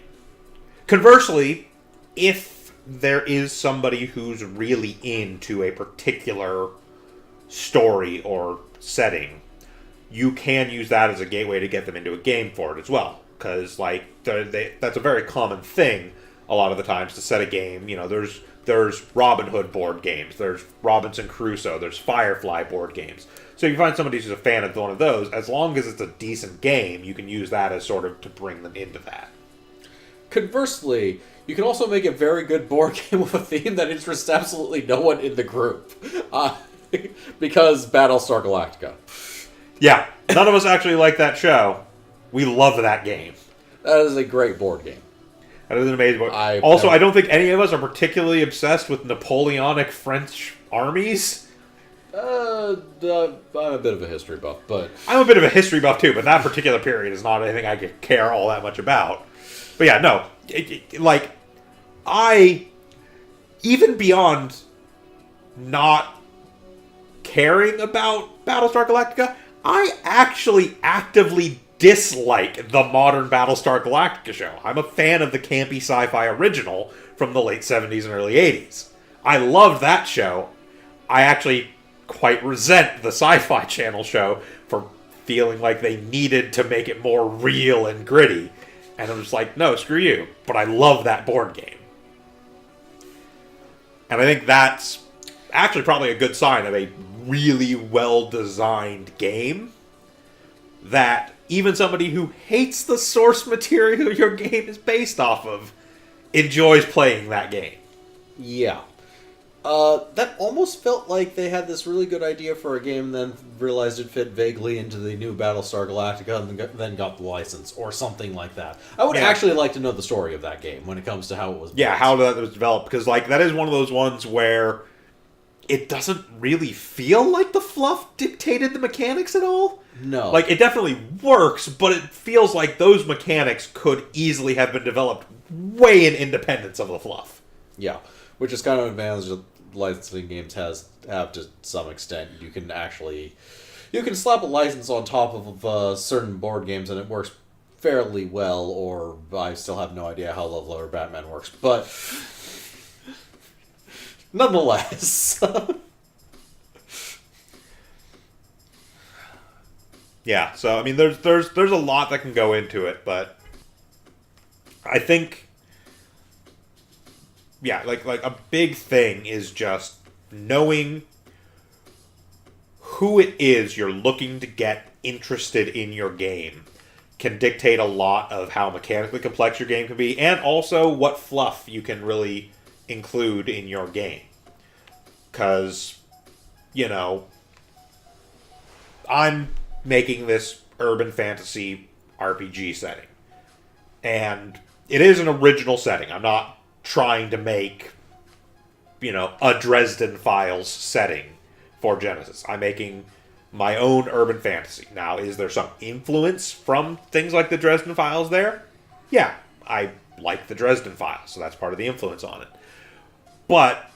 Conversely, if there is somebody who's really into a particular story or setting, you can use that as a gateway to get them into a game for it as well. Because, like, that's a very common thing a lot of the times to set a game. You know, there's Robin Hood board games, there's Robinson Crusoe, there's Firefly board games. So if you find somebody who's a fan of one of those, as long as it's a decent game, you can use that as sort of to bring them into that. Conversely, you can also make a very good board game with a theme that interests absolutely no one in the group. Because Battlestar Galactica. Yeah, none of us actually like that show. We love that game. That is a great board game. That is an amazing board. I don't think any of us are particularly obsessed with Napoleonic French armies. I'm a bit of a history buff, but... I'm a bit of a history buff, too, but that particular period is not anything I could care all that much about. But yeah, no. Even beyond not caring about Battlestar Galactica, I actually actively dislike the modern Battlestar Galactica show. I'm a fan of the campy sci-fi original from the late 70s and early 80s. I loved that show. I actually quite resent the Sci-Fi Channel show for feeling like they needed to make it more real and gritty. And I'm just like, no, screw you. But I love that board game. And I think that's actually probably a good sign of a really well-designed game that even somebody who hates the source material your game is based off of enjoys playing that game. Yeah. That almost felt like they had this really good idea for a game, then realized it fit vaguely into the new Battlestar Galactica, and then got the license, or something like that. I would actually like to know the story of that game when it comes to how it was built. Yeah, how that was developed, because that is one of those ones where it doesn't really feel like the fluff dictated the mechanics at all. No. It definitely works, but it feels like those mechanics could easily have been developed way in independence of the fluff. Yeah, which is kind of an advantage that licensing games have to some extent. You can slap a license on top of certain board games and it works fairly well, or I still have no idea how Love Letter Batman works, but nonetheless. Yeah, so I mean there's a lot that can go into it, but I think a big thing is just knowing who it is you're looking to get interested in your game can dictate a lot of how mechanically complex your game can be, and also what fluff you can really include in your game. Because, I'm making this urban fantasy RPG setting. And it is an original setting. I'm not trying to make, a Dresden Files setting for Genesis. I'm making my own urban fantasy. Now, is there some influence from things like the Dresden Files there? Yeah, I like the Dresden Files, so that's part of the influence on it. But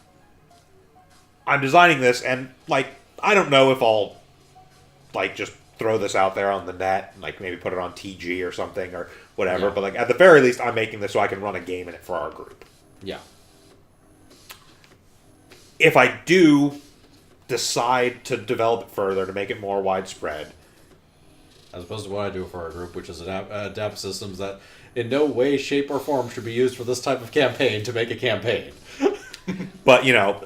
I'm designing this, and, I don't know if I'll, just throw this out there on the net, and, maybe put it on TG or something, or whatever. Yeah. But, at the very least, I'm making this so I can run a game in it for our group. Yeah. If I do decide to develop it further, to make it more widespread, as opposed to what I do for our group, which is adapt systems that in no way, shape, or form should be used for this type of campaign to make a campaign. But, you know,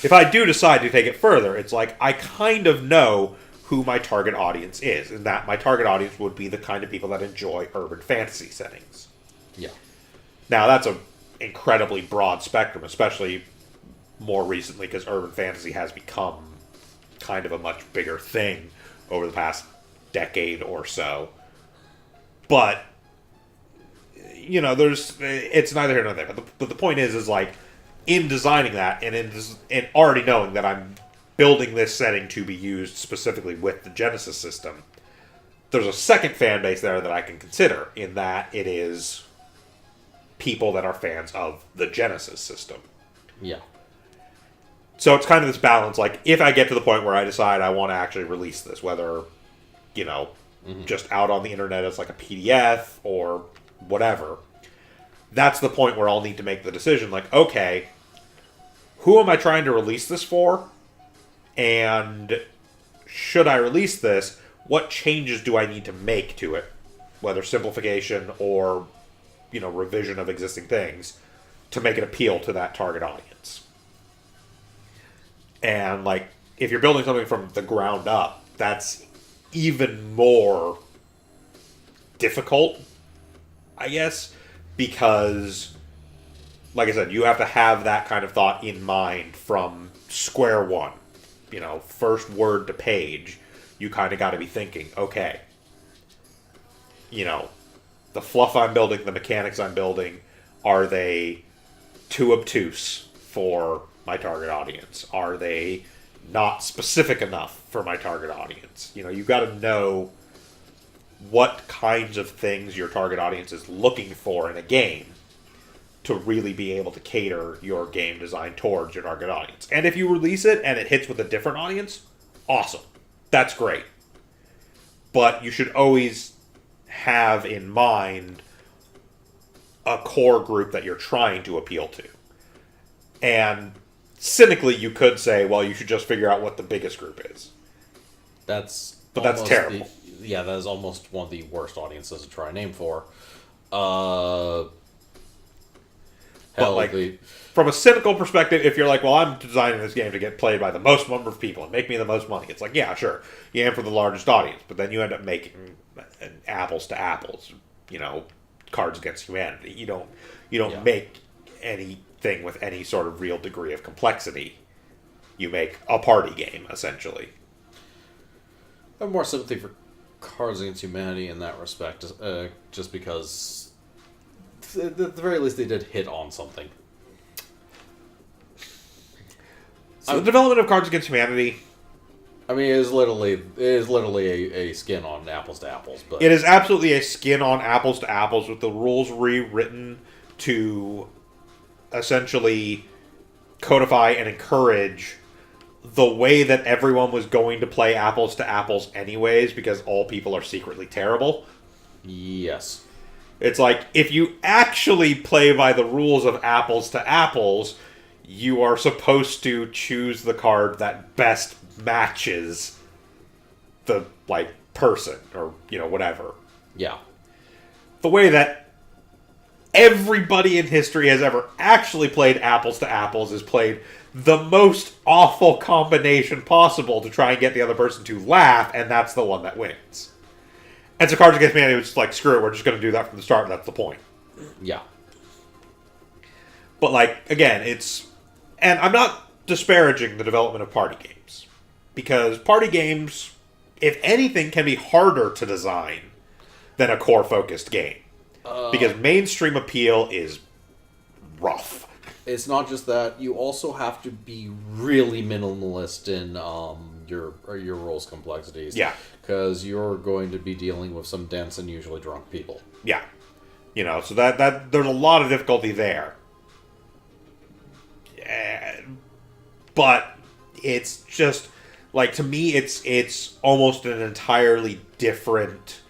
if I do decide to take it further, it's like I kind of know who my target audience is, and that my target audience would be the kind of people that enjoy urban fantasy settings. Yeah. Now, that's an incredibly broad spectrum, especially more recently, because urban fantasy has become kind of a much bigger thing over the past decade or so. But, you know, it's neither here nor there. But the point is like, in designing that, and already knowing that I'm building this setting to be used specifically with the Genesis system, there's a second fan base there that I can consider, in that it is people that are fans of the Genesis system. Yeah. So it's kind of this balance, like, if I get to the point where I decide I want to actually release this, whether, you know, just out on the internet as like a PDF or whatever, that's the point where I'll need to make the decision, like, okay, who am I trying to release this for? And should I release this, what changes do I need to make to it? Whether simplification or, you know, revision of existing things to make it appeal to that target audience. And, like, if you're building something from the ground up, that's even more difficult, I guess, because, like I said, you have to have that kind of thought in mind from square one. You know, first word to page, you kind of got to be thinking, okay, you know, the fluff I'm building, the mechanics I'm building, are they too obtuse for my target audience? Are they not specific enough for my target audience? You know, you've got to know what kinds of things your target audience is looking for in a game to really be able to cater your game design towards your target audience. And if you release it and it hits with a different audience, awesome. That's great. But you should always have in mind a core group that you're trying to appeal to. And cynically, you could say, well, you should just figure out what the biggest group is. That's terrible. That is almost one of the worst audiences to try and aim for. But, like, from a cynical perspective, if you're like, well, I'm designing this game to get played by the most number of people and make me the most money, it's like, yeah, sure, you aim for the largest audience, but then you end up making an apples to apples, you know, Cards Against Humanity. You don't make anything with any sort of real degree of complexity. You make a party game, essentially. I have more sympathy for Cards Against Humanity in that respect, just because, at the very least, they did hit on something. So the development of Cards Against Humanity, I mean, it is literally a skin on apples to apples. But it is absolutely a skin on apples to apples, with the rules rewritten to essentially codify and encourage the way that everyone was going to play apples to apples anyways, because all people are secretly terrible. Yes. It's like, if you actually play by the rules of apples to apples, you are supposed to choose the card that best matches the, like, person, or, you know, whatever. Yeah. The way that everybody in history has ever actually played apples to apples is played the most awful combination possible to try and get the other person to laugh, and that's the one that wins. And so Cards Against Humanity was just like, screw it, we're just going to do that from the start, and that's the point. Yeah. But, like, again, and I'm not disparaging the development of party games. Because party games, if anything, can be harder to design than a core-focused game. Because mainstream appeal is rough. It's not just that. You also have to be really minimalist in your rules complexities. Yeah. Because you're going to be dealing with some dense and usually drunk people. Yeah. You know, so that there's a lot of difficulty there. But it's just, like, to me, it's almost an entirely different,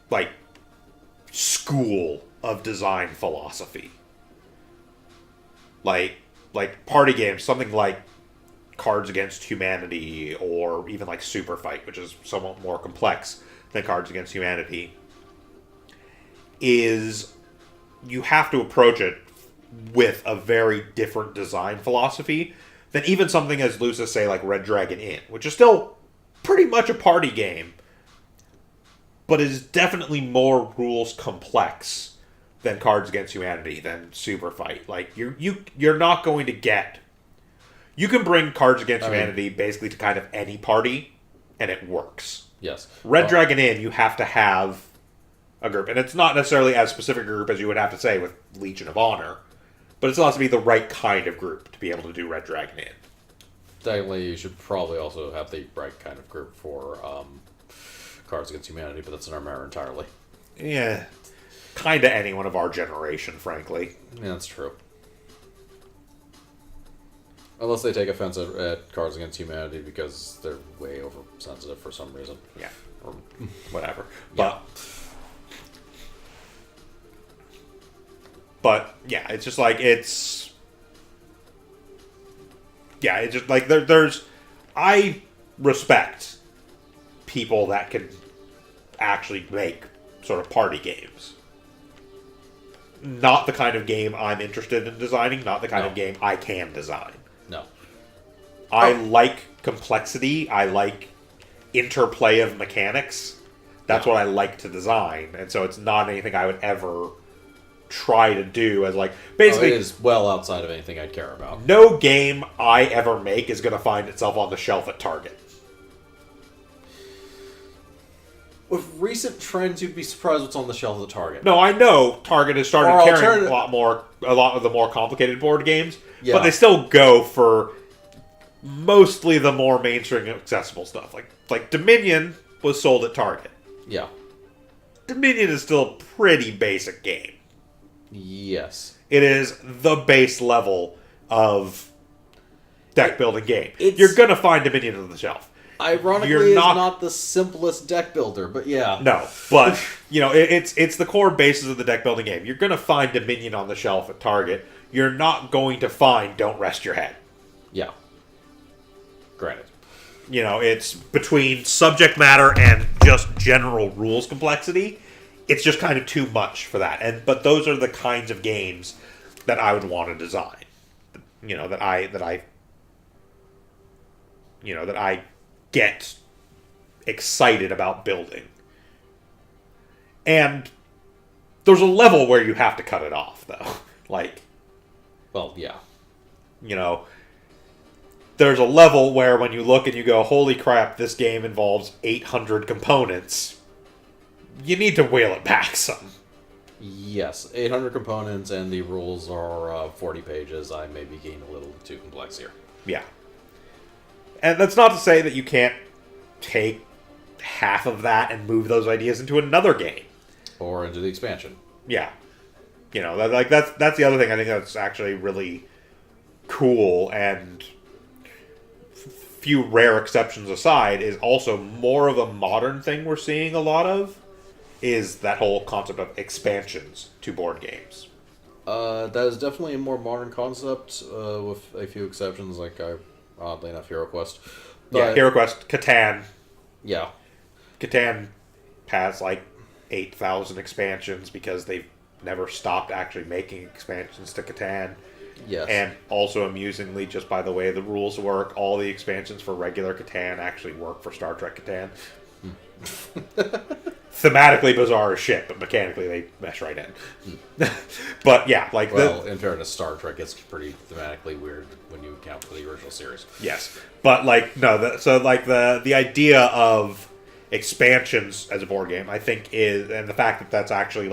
like, school of design philosophy. Like party games, something like Cards Against Humanity, or even like Super Fight, which is somewhat more complex than Cards Against Humanity. is you have to approach it with a very different design philosophy than even something as loose as, say, like Red Dragon Inn, which is still pretty much a party game, but is definitely more rules complex than Cards Against Humanity, than Super Fight. Like, you're not going to get... You can bring Cards Against Humanity basically to kind of any party, and it works. Yes. Red Dragon Inn, you have to have a group. And it's not necessarily as specific a group as you would have to say with Legion of Honor, but it's also to be the right kind of group to be able to do Red Dragon Inn. Technically, you should probably also have the right kind of group for Cards Against Humanity, but that's another matter entirely. Yeah. Kind of anyone of our generation, frankly. Yeah, that's true. Unless they take offense at Cards Against Humanity because they're way oversensitive for some reason. Yeah. Or whatever. Yeah. But yeah, it's just like, it's... Yeah, it's just like, there's... I respect people that can actually make sort of party games. Not the kind of game I'm interested in designing, not the kind of game I can design. No. I like complexity, I like interplay of mechanics. That's what I like to design, and so it's not anything I would ever try to do as, like, basically... it is well outside of anything I'd care about. No game I ever make is going to find itself on the shelf at Target. With recent trends, you'd be surprised what's on the shelf of the Target. No, I know Target has started carrying a lot of the more complicated board games, but they still go for mostly the more mainstream accessible stuff. Like Dominion was sold at Target. Yeah. Dominion is still a pretty basic game. Yes. It is the base level of deck building game. You're going to find Dominion on the shelf. Ironically, it's not the simplest deck builder, but yeah. No, but, you know, it's the core basis of the deck building game. You're going to find Dominion on the shelf at Target. You're not going to find Don't Rest Your Head. Yeah. Granted. You know, it's between subject matter and just general rules complexity. It's just kind of too much for that. But those are the kinds of games that I would want to design. You know, that I get excited about building. And there's a level where you have to cut it off, though. Like, well, yeah. You know, there's a level where when you look and you go, holy crap, this game involves 800 components, you need to wheel it back some. Yes, 800 components and the rules are 40 pages. I may be getting a little too complex here. Yeah. And that's not to say that you can't take half of that and move those ideas into another game. Or into the expansion. Yeah. You know, that's the other thing I think that's actually really cool, and few rare exceptions aside, is also more of a modern thing we're seeing a lot of, is that whole concept of expansions to board games. That is definitely a more modern concept, with a few exceptions, like, oddly enough, HeroQuest. But, yeah, HeroQuest, Catan. Yeah. Catan has, 8,000 expansions because they've never stopped actually making expansions to Catan. Yes. And also, amusingly, just by the way the rules work, all the expansions for regular Catan actually work for Star Trek Catan. Thematically bizarre as shit, but mechanically they mesh right in. But yeah, in fairness, Star Trek gets pretty thematically weird when you account for the original series. Yes, but the idea of expansions as a board game, I think, is, and the fact that that's actually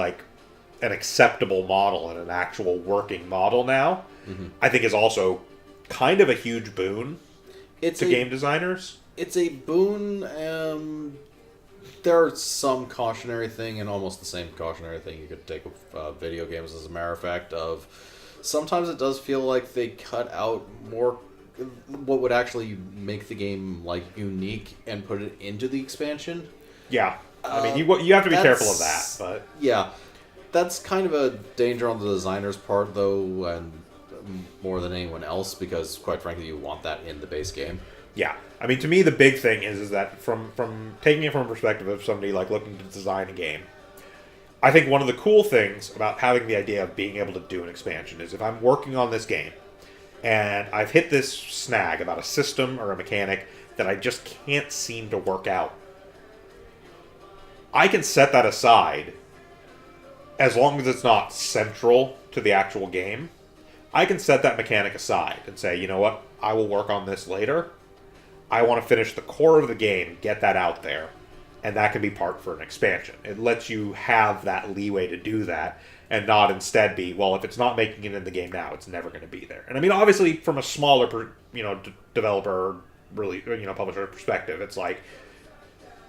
an acceptable model and an actual working model now, I think is also kind of a huge boon to game designers. It's a boon. There are some cautionary thing, and almost the same cautionary thing you could take with video games, as a matter of fact, of sometimes it does feel like they cut out more what would actually make the game unique and put it into the expansion. Yeah. I mean, you have to be careful of that, but yeah. That's kind of a danger on the designer's part, though, and more than anyone else, because, quite frankly, you want that in the base game. Yeah. I mean, to me, the big thing is that from taking it from a perspective of somebody looking to design a game, I think one of the cool things about having the idea of being able to do an expansion is if I'm working on this game and I've hit this snag about a system or a mechanic that I just can't seem to work out, I can set that aside as long as it's not central to the actual game. I can set that mechanic aside and say, you know what, I will work on this later. I want to finish the core of the game, get that out there, and that can be part for an expansion. It lets you have that leeway to do that and not instead be, well, if it's not making it in the game now, it's never going to be there. And I mean, obviously, from a smaller, developer, really, publisher perspective, it's like,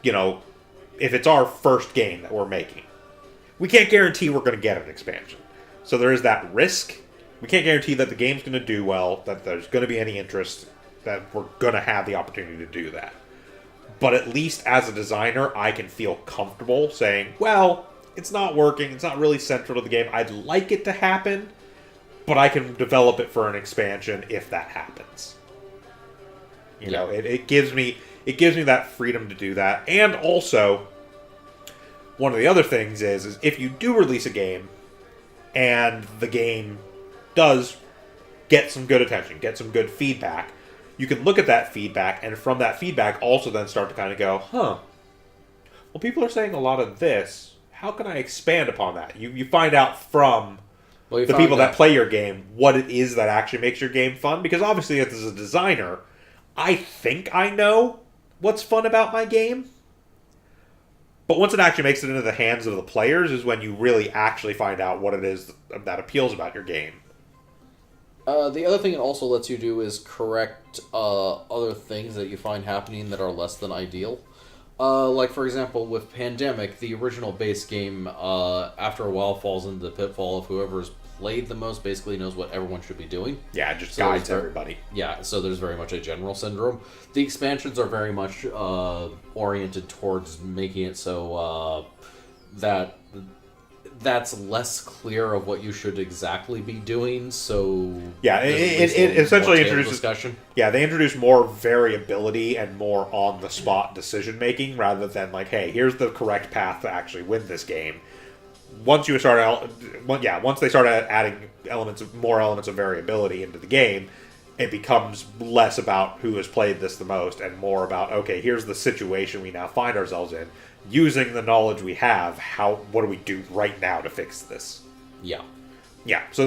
if it's our first game that we're making, we can't guarantee we're going to get an expansion. So there is that risk. We can't guarantee that the game's going to do well, that there's going to be any interest, that we're going to have the opportunity to do that. But at least as a designer, I can feel comfortable saying, well, it's not working, it's not really central to the game. I'd like it to happen, but I can develop it for an expansion if that happens. It gives me that freedom to do that. And also, one of the other things is if you do release a game and the game does get some good attention, get some good feedback, you can look at that feedback, and from that feedback also then start to kind of go, well, people are saying a lot of this. How can I expand upon that? You find out from the people that play your game what it is that actually makes your game fun. Because obviously, as a designer, I think I know what's fun about my game. But once it actually makes it into the hands of the players is when you really actually find out what it is that appeals about your game. The other thing it also lets you do is correct other things that you find happening that are less than ideal. Like, for example, with Pandemic, the original base game, after a while falls into the pitfall of whoever's played the most basically knows what everyone should be doing. Yeah, it just guides everybody. Yeah, so there's very much a general syndrome. The expansions are very much oriented towards making it so that's less clear of what you should exactly be doing. So yeah, it essentially introduces discussion. Yeah, they introduce more variability and more on the spot decision making rather than like, hey, here's the correct path to actually win this game. Once they started adding more elements of variability into the game, it becomes less about who has played this the most and more about, okay, here's the situation we now find ourselves in. Using the knowledge we have, what do we do right now to fix this? Yeah. Yeah, so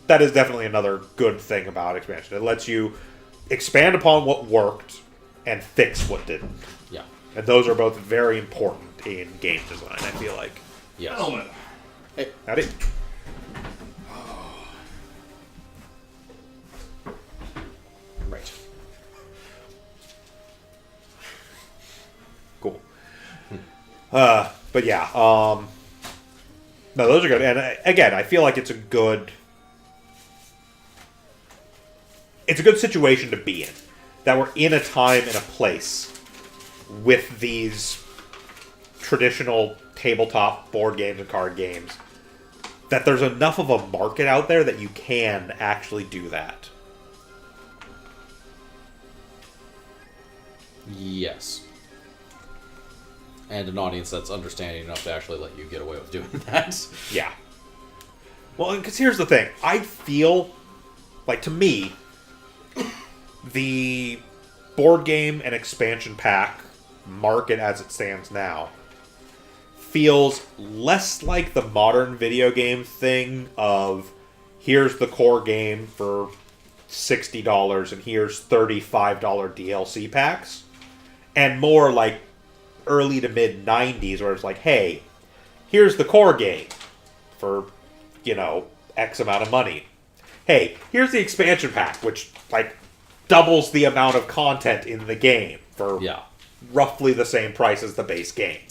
that is definitely another good thing about expansion. It lets you expand upon what worked and fix what didn't. Yeah. And those are both very important in game design, I feel like. Yes. Gentlemen. Hey. Howdy. Right. Cool. But yeah, no, those are good. And again, I feel like it's a good situation to be in. That we're in a time and a place with these traditional tabletop board games and card games that there's enough of a market out there that you can actually do that. Yes. And an audience that's understanding enough to actually let you get away with doing that. Yeah. Well, because here's the thing. I feel like, to me, the board game and expansion pack market as it stands now feels less like the modern video game thing of here's the core game for $60 and here's $35 DLC packs, and more like early to mid 90s where it's like, hey, here's the core game for, X amount of money. Hey, here's the expansion pack, which doubles the amount of content in the game for roughly the same price as the base game.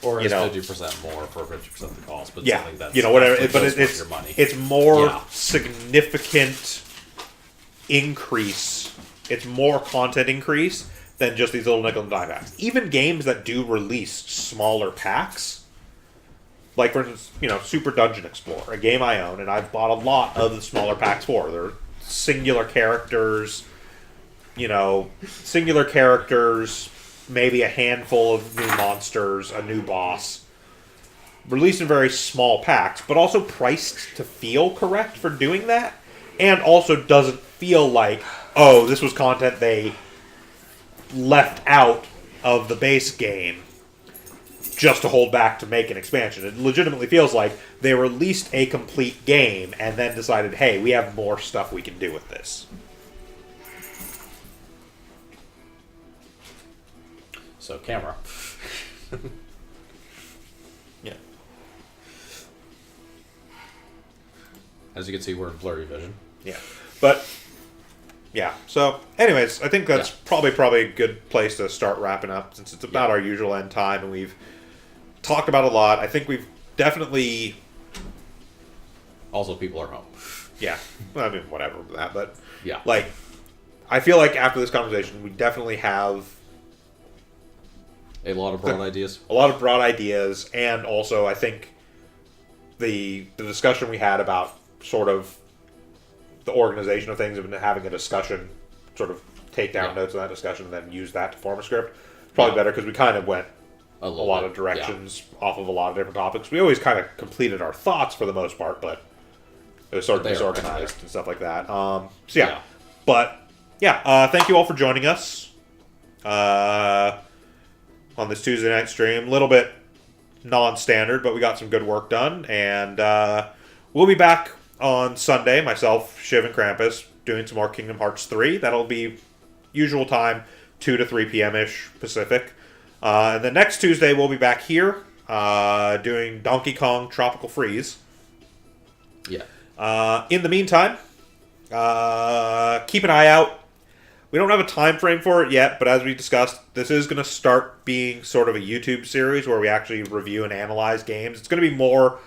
Or it's 50% more for 50% of the cost, but something that's whatever. But it's your money. It's more significant increase. It's more content increase than just these little nickel and dime packs. Even games that do release smaller packs, like for instance, Super Dungeon Explorer, a game I own, and I've bought a lot of the smaller packs for. They're singular characters, maybe a handful of new monsters, a new boss. released in very small packs, but also priced to feel correct for doing that, and also doesn't feel like, oh, this was content they left out of the base game just to hold back to make an expansion. It legitimately feels like they released a complete game and then decided, hey, we have more stuff we can do with this. So, camera. Yeah. As you can see, we're in blurry vision. Yeah. But, yeah. So, anyways, I think that's probably a good place to start wrapping up, since it's about our usual end time, and we've talked about a lot. I think we've definitely... Also, people are home. Yeah. Well, I mean, whatever with that, but... Yeah. Like, I feel like after this conversation, we definitely have... A lot of broad ideas. A lot of broad ideas, and also, I think, the discussion we had about sort of the organization of things, and having a discussion, sort of take down notes on that discussion, and then use that to form a script, probably better, because we kind of went a lot of directions off of a lot of different topics. We always kind of completed our thoughts for the most part, but it was sort of disorganized and stuff like that. But thank you all for joining us on this Tuesday night stream. A little bit non-standard, but we got some good work done, and we'll be back on Sunday, myself, Shiv, and Krampus, doing some more Kingdom Hearts 3. That'll be usual time, 2 to 3 p.m.-ish Pacific. And then next Tuesday, we'll be back here doing Donkey Kong Tropical Freeze. Yeah. In the meantime, keep an eye out. We don't have a time frame for it yet, but as we discussed, this is going to start being sort of a YouTube series where we actually review and analyze games. It's going to be more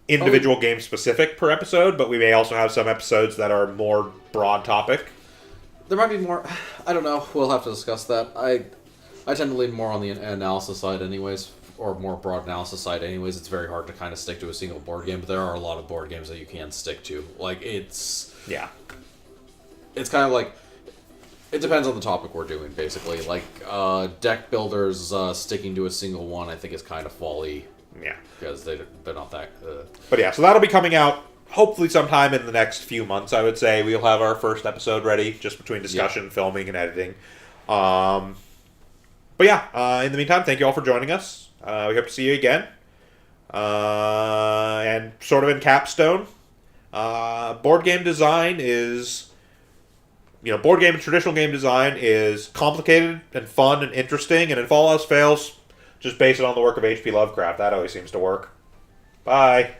individual game specific per episode, but we may also have some episodes that are more broad topic. There might be more. I don't know. We'll have to discuss that. I tend to lean more on the analysis side anyways, or more broad analysis side anyways. It's very hard to kind of stick to a single board game, but there are a lot of board games that you can stick to. Like, it's kind of like, it depends on the topic we're doing, basically. Like, deck builders sticking to a single one, I think, is kind of folly. Yeah. Because they're not that... But yeah, so that'll be coming out hopefully sometime in the next few months, I would say. We'll have our first episode ready, just between discussion, filming, and editing. But yeah, in the meantime, thank you all for joining us. We hope to see you again. And sort of in capstone, board game design is... board game and traditional game design is complicated and fun and interesting, and if all else fails, just base it on the work of H.P. Lovecraft. That always seems to work. Bye.